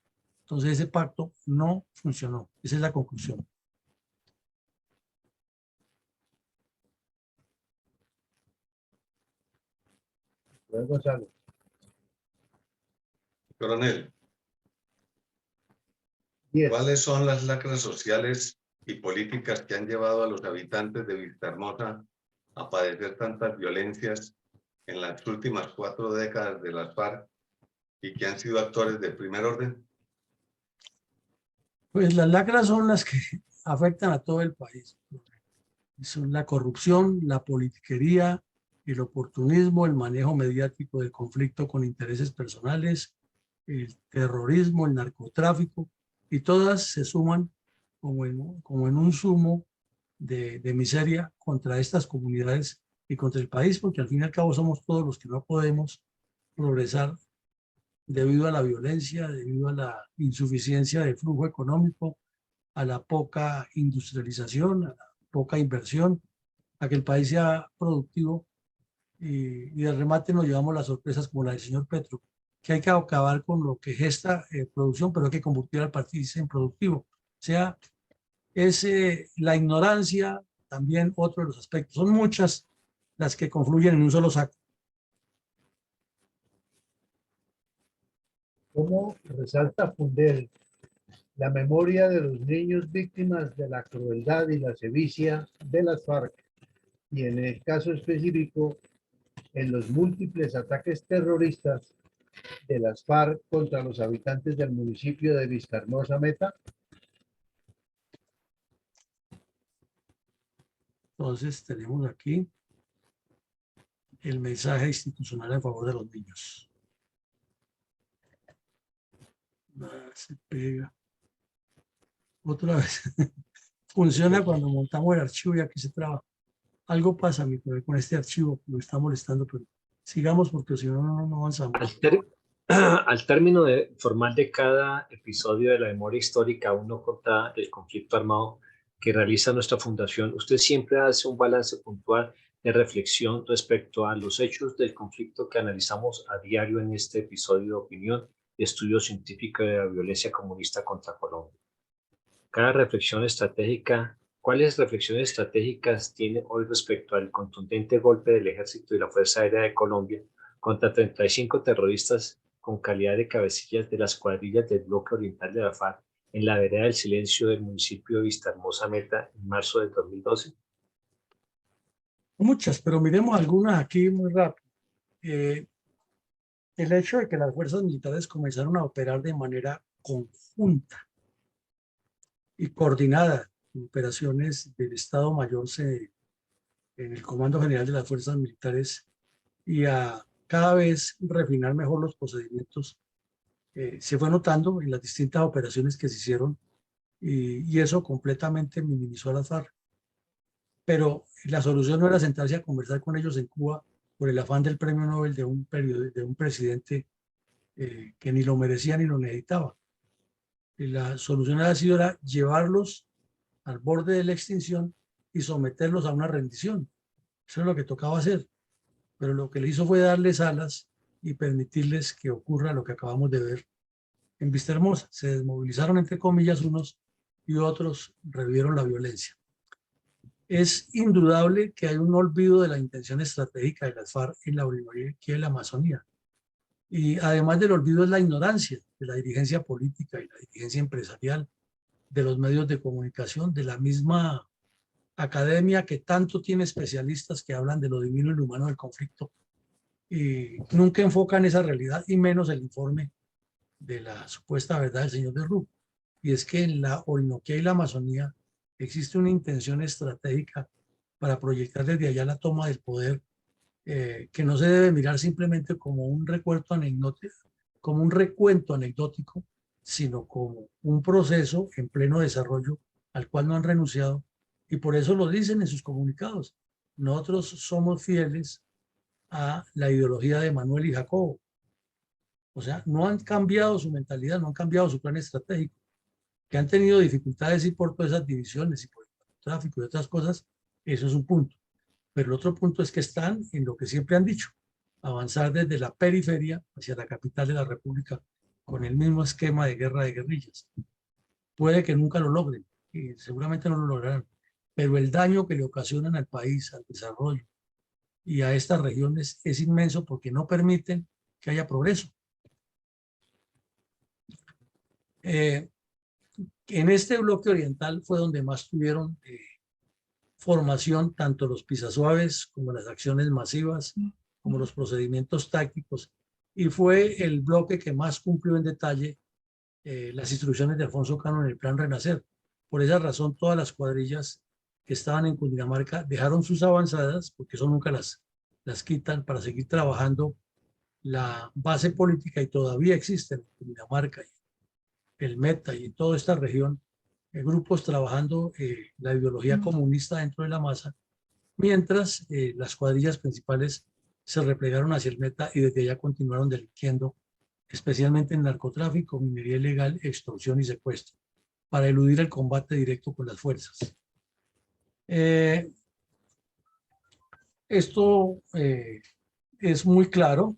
Entonces ese pacto no funcionó. Esa es la conclusión. Gonzalo. Coronel, 10. ¿cuáles son las lacras sociales y políticas que han llevado a los habitantes de Vistahermosa a padecer tantas violencias en las últimas 4 décadas de las FARC y que han sido actores de primer orden? Pues las lacras son las que afectan a todo el país. Son la corrupción, la politiquería, el oportunismo, el manejo mediático del conflicto con intereses personales, el terrorismo, el narcotráfico, y todas se suman como en un sumo de miseria contra estas comunidades y contra el país, porque al fin y al cabo somos todos los que no podemos progresar debido a la violencia, debido a la insuficiencia de flujo económico, a la poca industrialización, a la poca inversión, a que el país sea productivo y de remate nos llevamos las sorpresas como la del señor Petro, que hay que acabar con lo que gesta producción, pero hay que convertir al país en productivo. O sea, es la ignorancia también otro de los aspectos. Son muchas las que confluyen en un solo saco. ¿Cómo resalta Fundel la memoria de los niños víctimas de la crueldad y la sevicia de las FARC? Y en el caso específico, en los múltiples ataques terroristas de las FARC contra los habitantes del municipio de Vistahermosa Meta. Entonces tenemos aquí el mensaje institucional en favor de los niños. Se pega. Otra vez. Funciona cuando montamos el archivo y aquí se traba. Algo pasa con este archivo, me está molestando, pero sigamos porque si no, no avanzamos. Al término formal de cada episodio de la memoria histórica, uno corta del conflicto armado que realiza nuestra fundación, usted siempre hace un balance puntual de reflexión respecto a los hechos del conflicto que analizamos a diario en este episodio de opinión y estudio científico de la violencia comunista contra Colombia. Cada reflexión estratégica, ¿cuáles reflexiones estratégicas tiene hoy respecto al contundente golpe del Ejército y la Fuerza Aérea de Colombia contra 35 terroristas con calidad de cabecillas de las cuadrillas del bloque oriental de la FARC en la vereda del Silencio del municipio de Vistahermosa Meta en marzo del 2012? Muchas, pero miremos algunas aquí muy rápido. El hecho de que las fuerzas militares comenzaron a operar de manera conjunta y coordinada en operaciones del Estado Mayor en el Comando General de las Fuerzas Militares y a cada vez refinar mejor los procedimientos, se fue notando en las distintas operaciones que se hicieron y eso completamente minimizó a las FARC. Pero la solución no era sentarse a conversar con ellos en Cuba por el afán del premio Nobel de un presidente que ni lo merecía ni lo necesitaba. Y la solución era llevarlos al borde de la extinción y someterlos a una rendición. Eso es lo que tocaba hacer. Pero lo que le hizo fue darles alas y permitirles que ocurra lo que acabamos de ver en Vistahermosa. Se desmovilizaron, entre comillas, unos y otros revivieron la violencia. Es indudable que hay un olvido de la intención estratégica de las FARC en la Orinoquía y en la Amazonía. Y además del olvido es la ignorancia de la dirigencia política y la dirigencia empresarial, de los medios de comunicación, de la misma academia que tanto tiene especialistas que hablan de lo divino y lo humano del conflicto y nunca enfocan esa realidad y menos el informe de la supuesta verdad del señor de Rú. Y es que en la Orinoquía y la Amazonía existe una intención estratégica para proyectar desde allá la toma del poder que no se debe mirar simplemente como un recuento anecdótico, sino como un proceso en pleno desarrollo al cual no han renunciado y por eso lo dicen en sus comunicados. Nosotros somos fieles a la ideología de Manuel y Jacobo. O sea, no han cambiado su mentalidad, no han cambiado su plan estratégico, que han tenido dificultades y por todas esas divisiones y por el tráfico y otras cosas, eso es un punto. Pero el otro punto es que están en lo que siempre han dicho, avanzar desde la periferia hacia la capital de la República con el mismo esquema de guerra de guerrillas. Puede que nunca lo logren, y seguramente no lo lograrán, pero el daño que le ocasionan al país, al desarrollo y a estas regiones es inmenso porque no permiten que haya progreso. En este bloque oriental fue donde más tuvieron formación tanto los pisasuaves como las acciones masivas, como los procedimientos tácticos, y fue el bloque que más cumplió en detalle las instrucciones de Alfonso Cano en el Plan Renacer. Por esa razón, todas las cuadrillas que estaban en Cundinamarca dejaron sus avanzadas, porque eso nunca las quitan, para seguir trabajando la base política, y todavía existen en Cundinamarca, el Meta y en toda esta región, grupos trabajando la ideología comunista dentro de la masa, mientras las cuadrillas principales se replegaron hacia el Meta y desde allá continuaron delinquiendo, especialmente en narcotráfico, minería ilegal, extorsión y secuestro, para eludir el combate directo con las fuerzas. Esto es muy claro.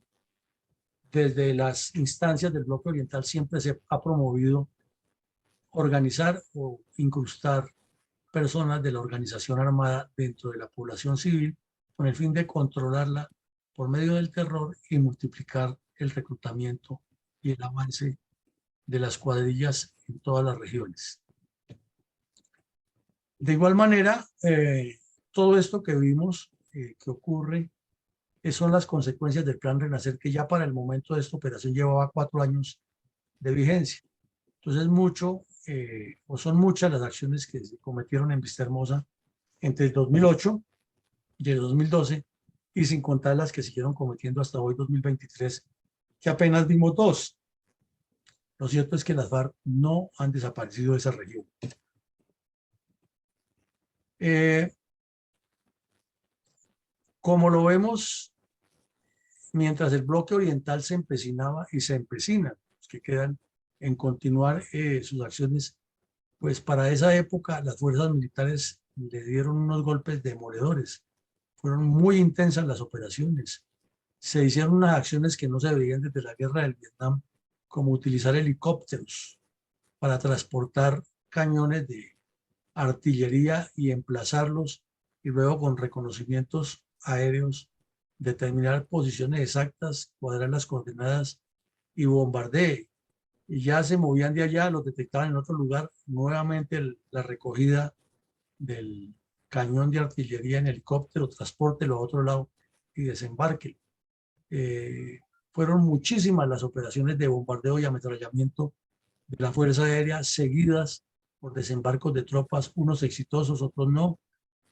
Desde las instancias del bloque oriental siempre se ha promovido organizar o incrustar personas de la organización armada dentro de la población civil con el fin de controlarla por medio del terror y multiplicar el reclutamiento y el avance de las cuadrillas en todas las regiones. De igual manera, todo esto que vimos que ocurre son las consecuencias del Plan Renacer, que ya para el momento de esta operación llevaba 4 años de vigencia. Entonces son muchas las acciones que se cometieron en Vistahermosa entre el 2008 y el 2012, y sin contar las que siguieron cometiendo hasta hoy, 2023, que apenas vimos 2. Lo cierto es que las FARC no han desaparecido de esa región. Como lo vemos, mientras el bloque oriental se empecinaba y se empecina, los que quedan en continuar sus acciones, pues para esa época las fuerzas militares le dieron unos golpes demoledores. Fueron muy intensas las operaciones. Se hicieron unas acciones que no se veían desde la guerra del Vietnam, como utilizar helicópteros para transportar cañones de artillería y emplazarlos, y luego con reconocimientos aéreos determinar posiciones exactas, cuadrar las coordenadas y bombardee. Y ya se movían de allá, los detectaban en otro lugar, nuevamente la recogida del cañón de artillería en helicóptero, transportelo a otro lado y desembarque. Fueron muchísimas las operaciones de bombardeo y ametrallamiento de la Fuerza Aérea, seguidas por desembarcos de tropas, unos exitosos, otros no,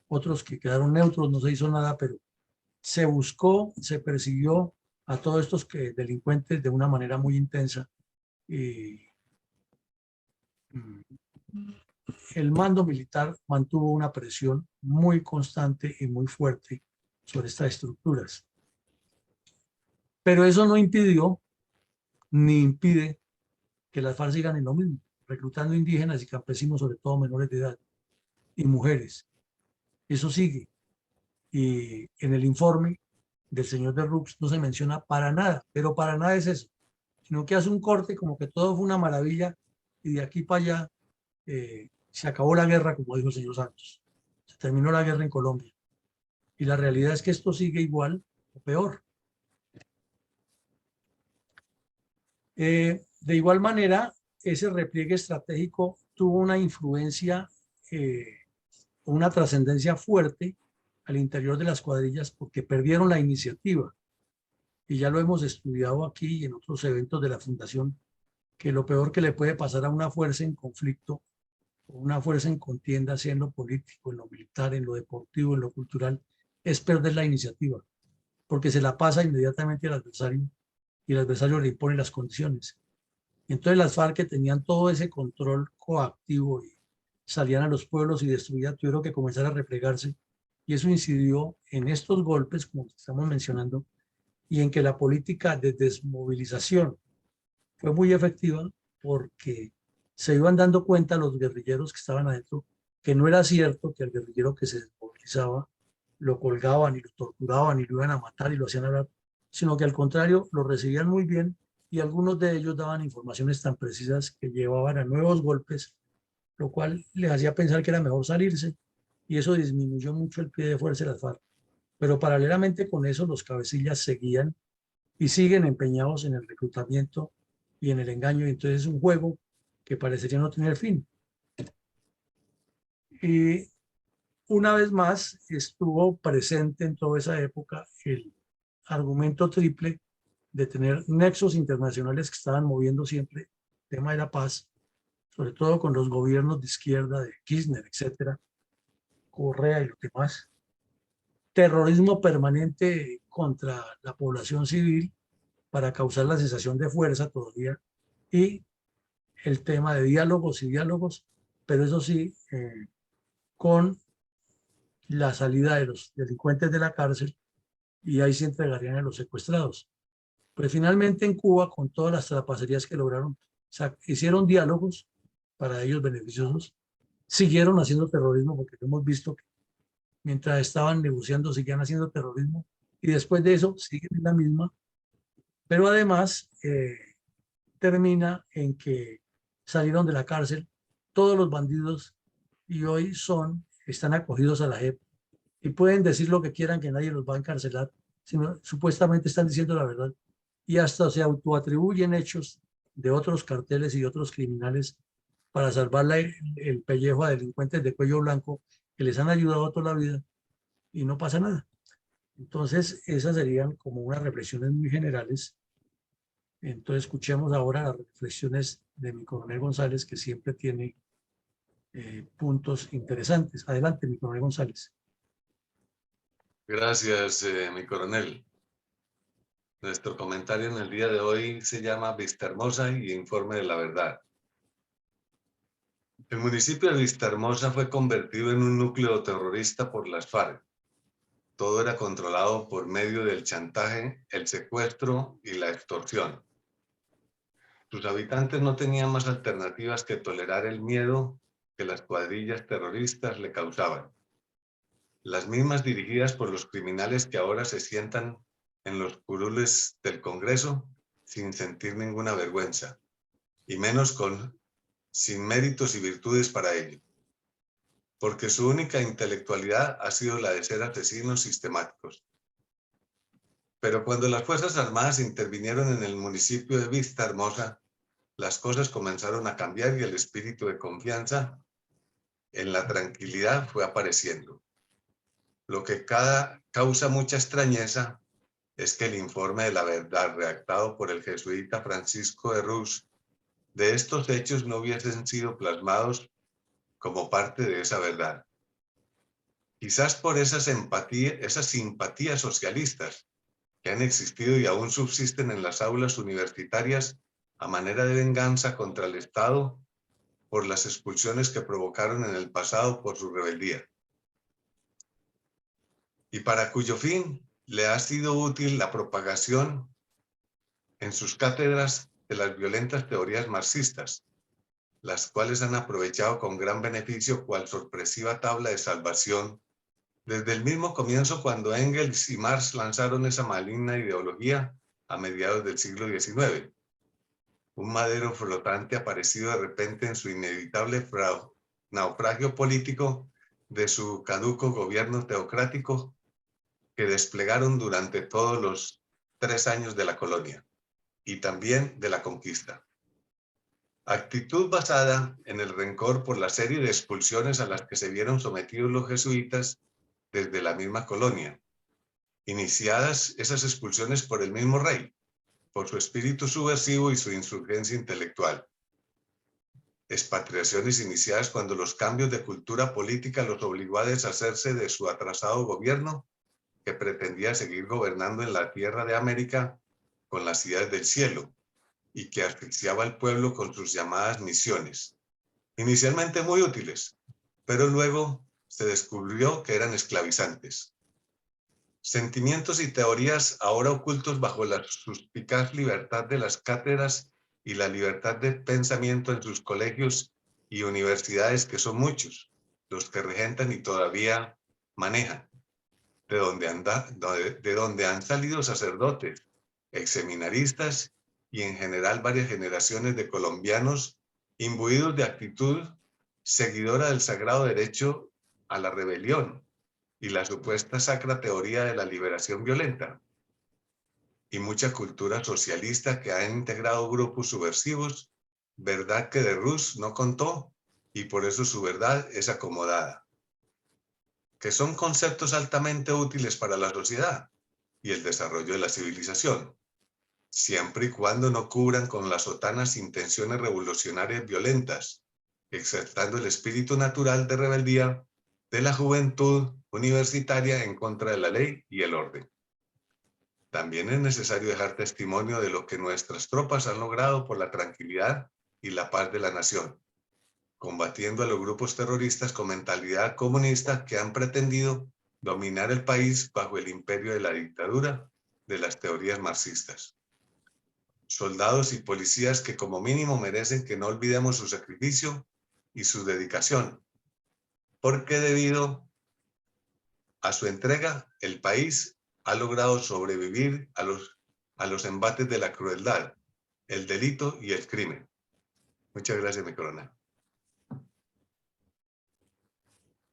otros que quedaron neutros, no se hizo nada, pero se buscó, se persiguió a todos estos delincuentes de una manera muy intensa. Y el mando militar mantuvo una presión muy constante y muy fuerte sobre estas estructuras. Pero eso no impidió, ni impide, que las FARC sigan en lo mismo, reclutando indígenas y campesinos, sobre todo menores de edad, y mujeres. Eso sigue. Y en el informe del señor de Rux no se menciona para nada, pero para nada es eso, sino que hace un corte como que todo fue una maravilla y de aquí para allá se acabó la guerra, como dijo el señor Santos. Se terminó la guerra en Colombia. Y la realidad es que esto sigue igual o peor. De igual manera, ese repliegue estratégico tuvo una influencia, una trascendencia fuerte al interior de las cuadrillas, porque perdieron la iniciativa. Y ya lo hemos estudiado aquí y en otros eventos de la Fundación, que lo peor que le puede pasar a una fuerza en conflicto, o una fuerza en contienda, sea en lo político, en lo militar, en lo deportivo, en lo cultural, es perder la iniciativa, porque se la pasa inmediatamente al adversario y el adversario le impone las condiciones. Entonces las FARC, que tenían todo ese control coactivo y salían a los pueblos y destruían, tuvieron que comenzar a replegarse, y eso incidió en estos golpes, como estamos mencionando, y en que la política de desmovilización fue muy efectiva, porque se iban dando cuenta los guerrilleros que estaban adentro que no era cierto que el guerrillero que se desmovilizaba lo colgaban y lo torturaban y lo iban a matar y lo hacían hablar, sino que al contrario, lo recibían muy bien y algunos de ellos daban informaciones tan precisas que llevaban a nuevos golpes, lo cual les hacía pensar que era mejor salirse y eso disminuyó mucho el pie de fuerza de las FARC. Pero paralelamente con eso, los cabecillas seguían y siguen empeñados en el reclutamiento y en el engaño, y entonces es un juego que parecería no tener fin. Y una vez más estuvo presente en toda esa época el argumento triple de tener nexos internacionales que estaban moviendo siempre el tema de la paz, sobre todo con los gobiernos de izquierda, de Kirchner, etcétera, Correa y los demás. Terrorismo permanente contra la población civil para causar la sensación de fuerza todavía, y el tema de diálogos y diálogos, pero eso sí, con la salida de los delincuentes de la cárcel, y ahí se entregarían a los secuestrados. Pues finalmente en Cuba, con todas las trapacerías que lograron, hicieron diálogos para ellos beneficiosos, siguieron haciendo terrorismo, porque hemos visto que mientras estaban negociando seguían haciendo terrorismo, y después de eso siguen en la misma, pero además termina en que salieron de la cárcel todos los bandidos y hoy están acogidos a la JEP y pueden decir lo que quieran, que nadie los va a encarcelar, sino supuestamente están diciendo la verdad y hasta se autoatribuyen hechos de otros carteles y de otros criminales para salvar el pellejo a delincuentes de cuello blanco que les han ayudado toda la vida y no pasa nada. Entonces, esas serían como unas reflexiones muy generales. Entonces, escuchemos ahora las reflexiones de mi coronel González, que siempre tiene puntos interesantes. Adelante, mi coronel González. Gracias, mi coronel. Nuestro comentario en el día de hoy se llama Vistahermosa y Informe de la Verdad. El municipio de Vistahermosa fue convertido en un núcleo terrorista por las FARC. Todo era controlado por medio del chantaje, el secuestro y la extorsión. Sus habitantes no tenían más alternativas que tolerar el miedo que las cuadrillas terroristas le causaban. Las mismas dirigidas por los criminales que ahora se sientan en los curules del Congreso sin sentir ninguna vergüenza, y menos sin méritos y virtudes para ello, porque su única intelectualidad ha sido la de ser asesinos sistemáticos. Pero cuando las Fuerzas Armadas intervinieron en el municipio de Vistahermosa, las cosas comenzaron a cambiar y el espíritu de confianza en la tranquilidad fue apareciendo. Lo que causa mucha extrañeza es que el informe de la verdad redactado por el jesuita Francisco de Rus de estos hechos no hubiesen sido plasmados como parte de esa verdad. Quizás por esas simpatías socialistas que han existido y aún subsisten en las aulas universitarias a manera de venganza contra el Estado por las expulsiones que provocaron en el pasado por su rebeldía. Y para cuyo fin le ha sido útil la propagación en sus cátedras de las violentas teorías marxistas, las cuales han aprovechado con gran beneficio cual sorpresiva tabla de salvación desde el mismo comienzo, cuando Engels y Marx lanzaron esa maligna ideología a mediados del siglo XIX. Un madero flotante aparecido de repente en su inevitable naufragio político de su caduco gobierno teocrático que desplegaron durante todos los 3 años de la colonia y también de la conquista. Actitud basada en el rencor por la serie de expulsiones a las que se vieron sometidos los jesuitas desde la misma colonia, iniciadas esas expulsiones por el mismo rey, por su espíritu subversivo y su insurgencia intelectual. Expatriaciones iniciadas cuando los cambios de cultura política los obligó a deshacerse de su atrasado gobierno, que pretendía seguir gobernando en la tierra de América con las ideas del cielo, y que asfixiaba al pueblo con sus llamadas misiones, inicialmente muy útiles, pero luego se descubrió que eran esclavizantes. Sentimientos y teorías ahora ocultos bajo la suspicaz libertad de las cátedras y la libertad de pensamiento en sus colegios y universidades, que son muchos los que regentan y todavía manejan. de donde han salido sacerdotes, exseminaristas y en general varias generaciones de colombianos imbuidos de actitud seguidora del sagrado derecho a la rebelión y la supuesta sacra teoría de la liberación violenta, y mucha cultura socialista que ha integrado grupos subversivos, verdad que de Rus no contó y por eso su verdad es acomodada, que son conceptos altamente útiles para la sociedad y el desarrollo de la civilización, siempre y cuando no cubran con las sotanas intenciones revolucionarias violentas, exaltando el espíritu natural de rebeldía de la juventud universitaria en contra de la ley y el orden. También es necesario dejar testimonio de lo que nuestras tropas han logrado por la tranquilidad y la paz de la nación, combatiendo a los grupos terroristas con mentalidad comunista que han pretendido dominar el país bajo el imperio de la dictadura de las teorías marxistas. Soldados y policías que como mínimo merecen que no olvidemos su sacrificio y su dedicación, porque debido a su entrega, el país ha logrado sobrevivir a los embates de la crueldad, el delito y el crimen. Muchas gracias, mi coronel.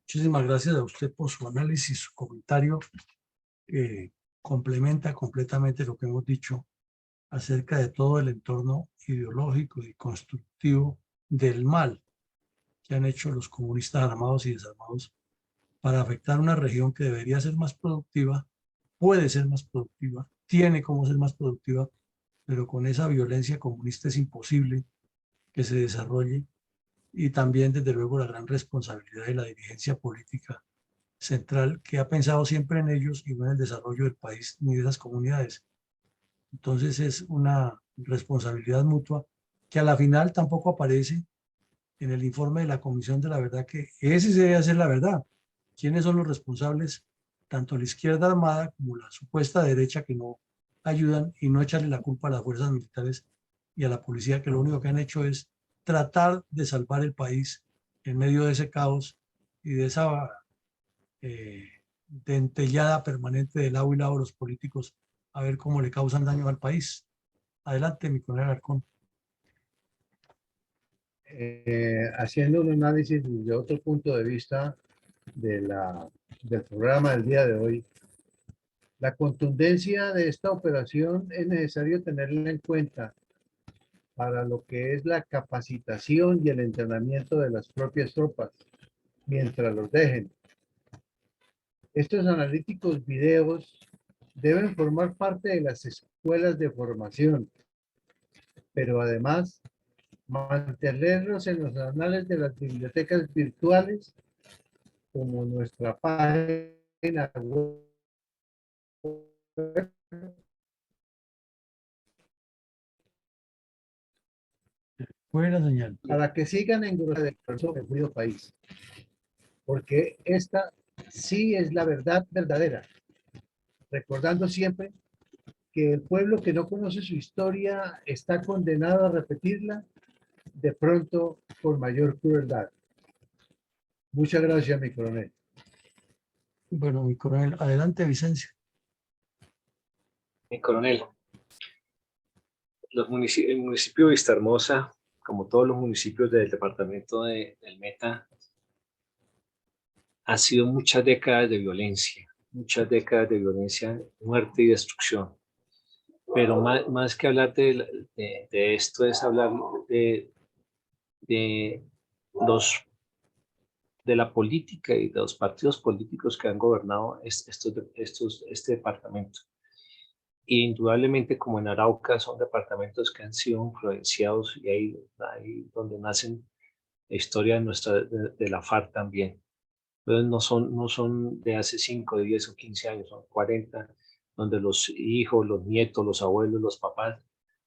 Muchísimas gracias a usted por su análisis, su comentario. Complementa completamente lo que hemos dicho acerca de todo el entorno ideológico y constructivo del mal que han hecho los comunistas armados y desarmados para afectar una región que debería ser más productiva, puede ser más productiva, tiene como ser más productiva, pero con esa violencia comunista es imposible que se desarrolle. Y también, desde luego, la gran responsabilidad de la dirigencia política central, que ha pensado siempre en ellos y no en el desarrollo del país ni de esas comunidades. Entonces es una responsabilidad mutua que a la final tampoco aparece en el informe de la Comisión de la Verdad, que ese se debe hacer la verdad. ¿Quiénes son los responsables? Tanto la izquierda armada como la supuesta derecha, que no ayudan, y no echarle la culpa a las fuerzas militares y a la policía, que lo único que han hecho es tratar de salvar el país en medio de ese caos y de esa dentellada permanente de lado y lado los políticos a ver cómo le causan daño al país. Adelante, mi coronel Alarcón. Haciendo un análisis desde otro punto de vista del programa del día de hoy, la contundencia de esta operación es necesario tenerla en cuenta para lo que es la capacitación y el entrenamiento de las propias tropas, mientras los dejen. Estos analíticos videos deben formar parte de las escuelas de formación, pero además mantenerlos en los anales de las bibliotecas virtuales, como nuestra página web, Buena señal. para que sigan engrosando el ruido país, porque esta sí es la verdad verdadera, recordando siempre que el pueblo que no conoce su historia está condenado a repetirla, de pronto por mayor crueldad. Muchas gracias, mi coronel. Bueno, mi coronel, adelante, Vicencio. Mi coronel, el municipio de Vistahermosa, como todos los municipios del departamento del Meta, ha sido muchas décadas de violencia, muerte y destrucción. Pero más que hablar de esto, es hablar de la política y de los partidos políticos que han gobernado este departamento. Y indudablemente, como en Arauca, son departamentos que han sido influenciados, y ahí donde nacen la historia de la FARC también. Entonces no son de hace 5, 10 o 15 años, son 40, donde los hijos, los nietos, los abuelos, los papás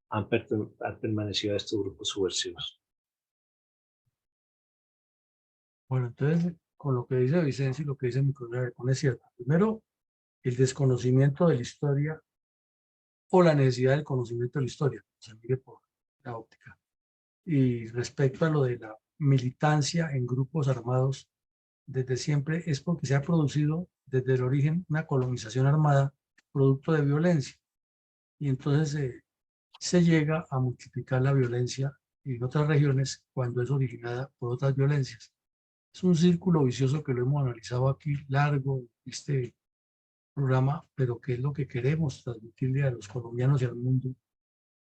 han permanecido a estos grupos subversivos. Bueno, entonces, con lo que dice Vicencio y lo que dice mi coronel Alarcón es cierto. Primero, el desconocimiento de la historia o la necesidad del conocimiento de la historia, se mire por la óptica. Y respecto a lo de la militancia en grupos armados, desde siempre es porque se ha producido desde el origen una colonización armada producto de violencia. Y entonces se llega a multiplicar la violencia en otras regiones cuando es originada por otras violencias. Es un círculo vicioso que lo hemos analizado aquí largo, este programa, pero que es lo que queremos transmitirle a los colombianos y al mundo.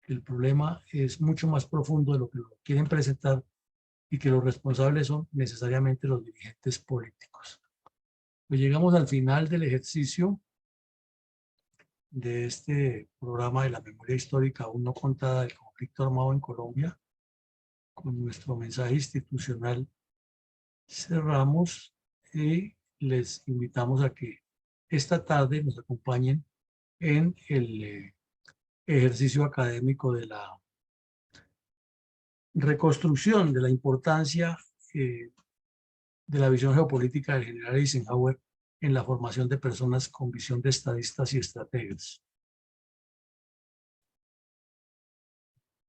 El problema es mucho más profundo de lo que lo quieren presentar y que los responsables son necesariamente los dirigentes políticos. Pues llegamos al final del ejercicio de este programa de la memoria histórica aún no contada del conflicto armado en Colombia. Con nuestro mensaje institucional cerramos y les invitamos a que esta tarde nos acompañen en el ejercicio académico de la reconstrucción de la importancia de la visión geopolítica del general Eisenhower en la formación de personas con visión de estadistas y estrategas.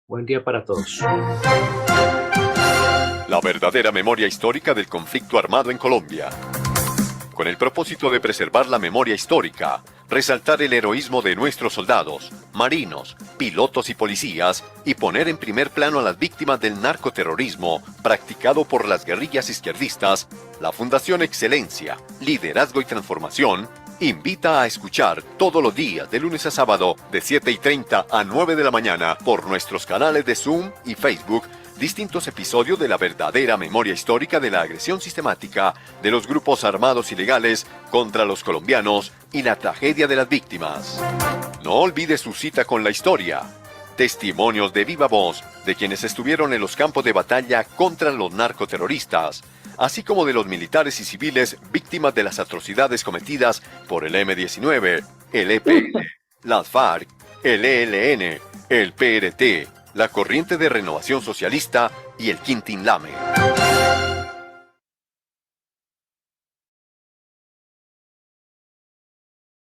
Buen día para todos. La verdadera memoria histórica del conflicto armado en Colombia. Con el propósito de preservar la memoria histórica, resaltar el heroísmo de nuestros soldados, marinos, pilotos y policías y poner en primer plano a las víctimas del narcoterrorismo practicado por las guerrillas izquierdistas, la Fundación Excelencia, Liderazgo y Transformación invita a escuchar todos los días de lunes a sábado de 7:30 a 9 de la mañana por nuestros canales de Zoom y Facebook distintos episodios de la verdadera memoria histórica de la agresión sistemática de los grupos armados ilegales contra los colombianos y la tragedia de las víctimas. No olvide su cita con la historia. Testimonios de viva voz de quienes estuvieron en los campos de batalla contra los narcoterroristas, así como de los militares y civiles víctimas de las atrocidades cometidas por el M-19, el EPL, las FARC, el ELN, el PRT, la Corriente de Renovación Socialista y el Quintín Lame.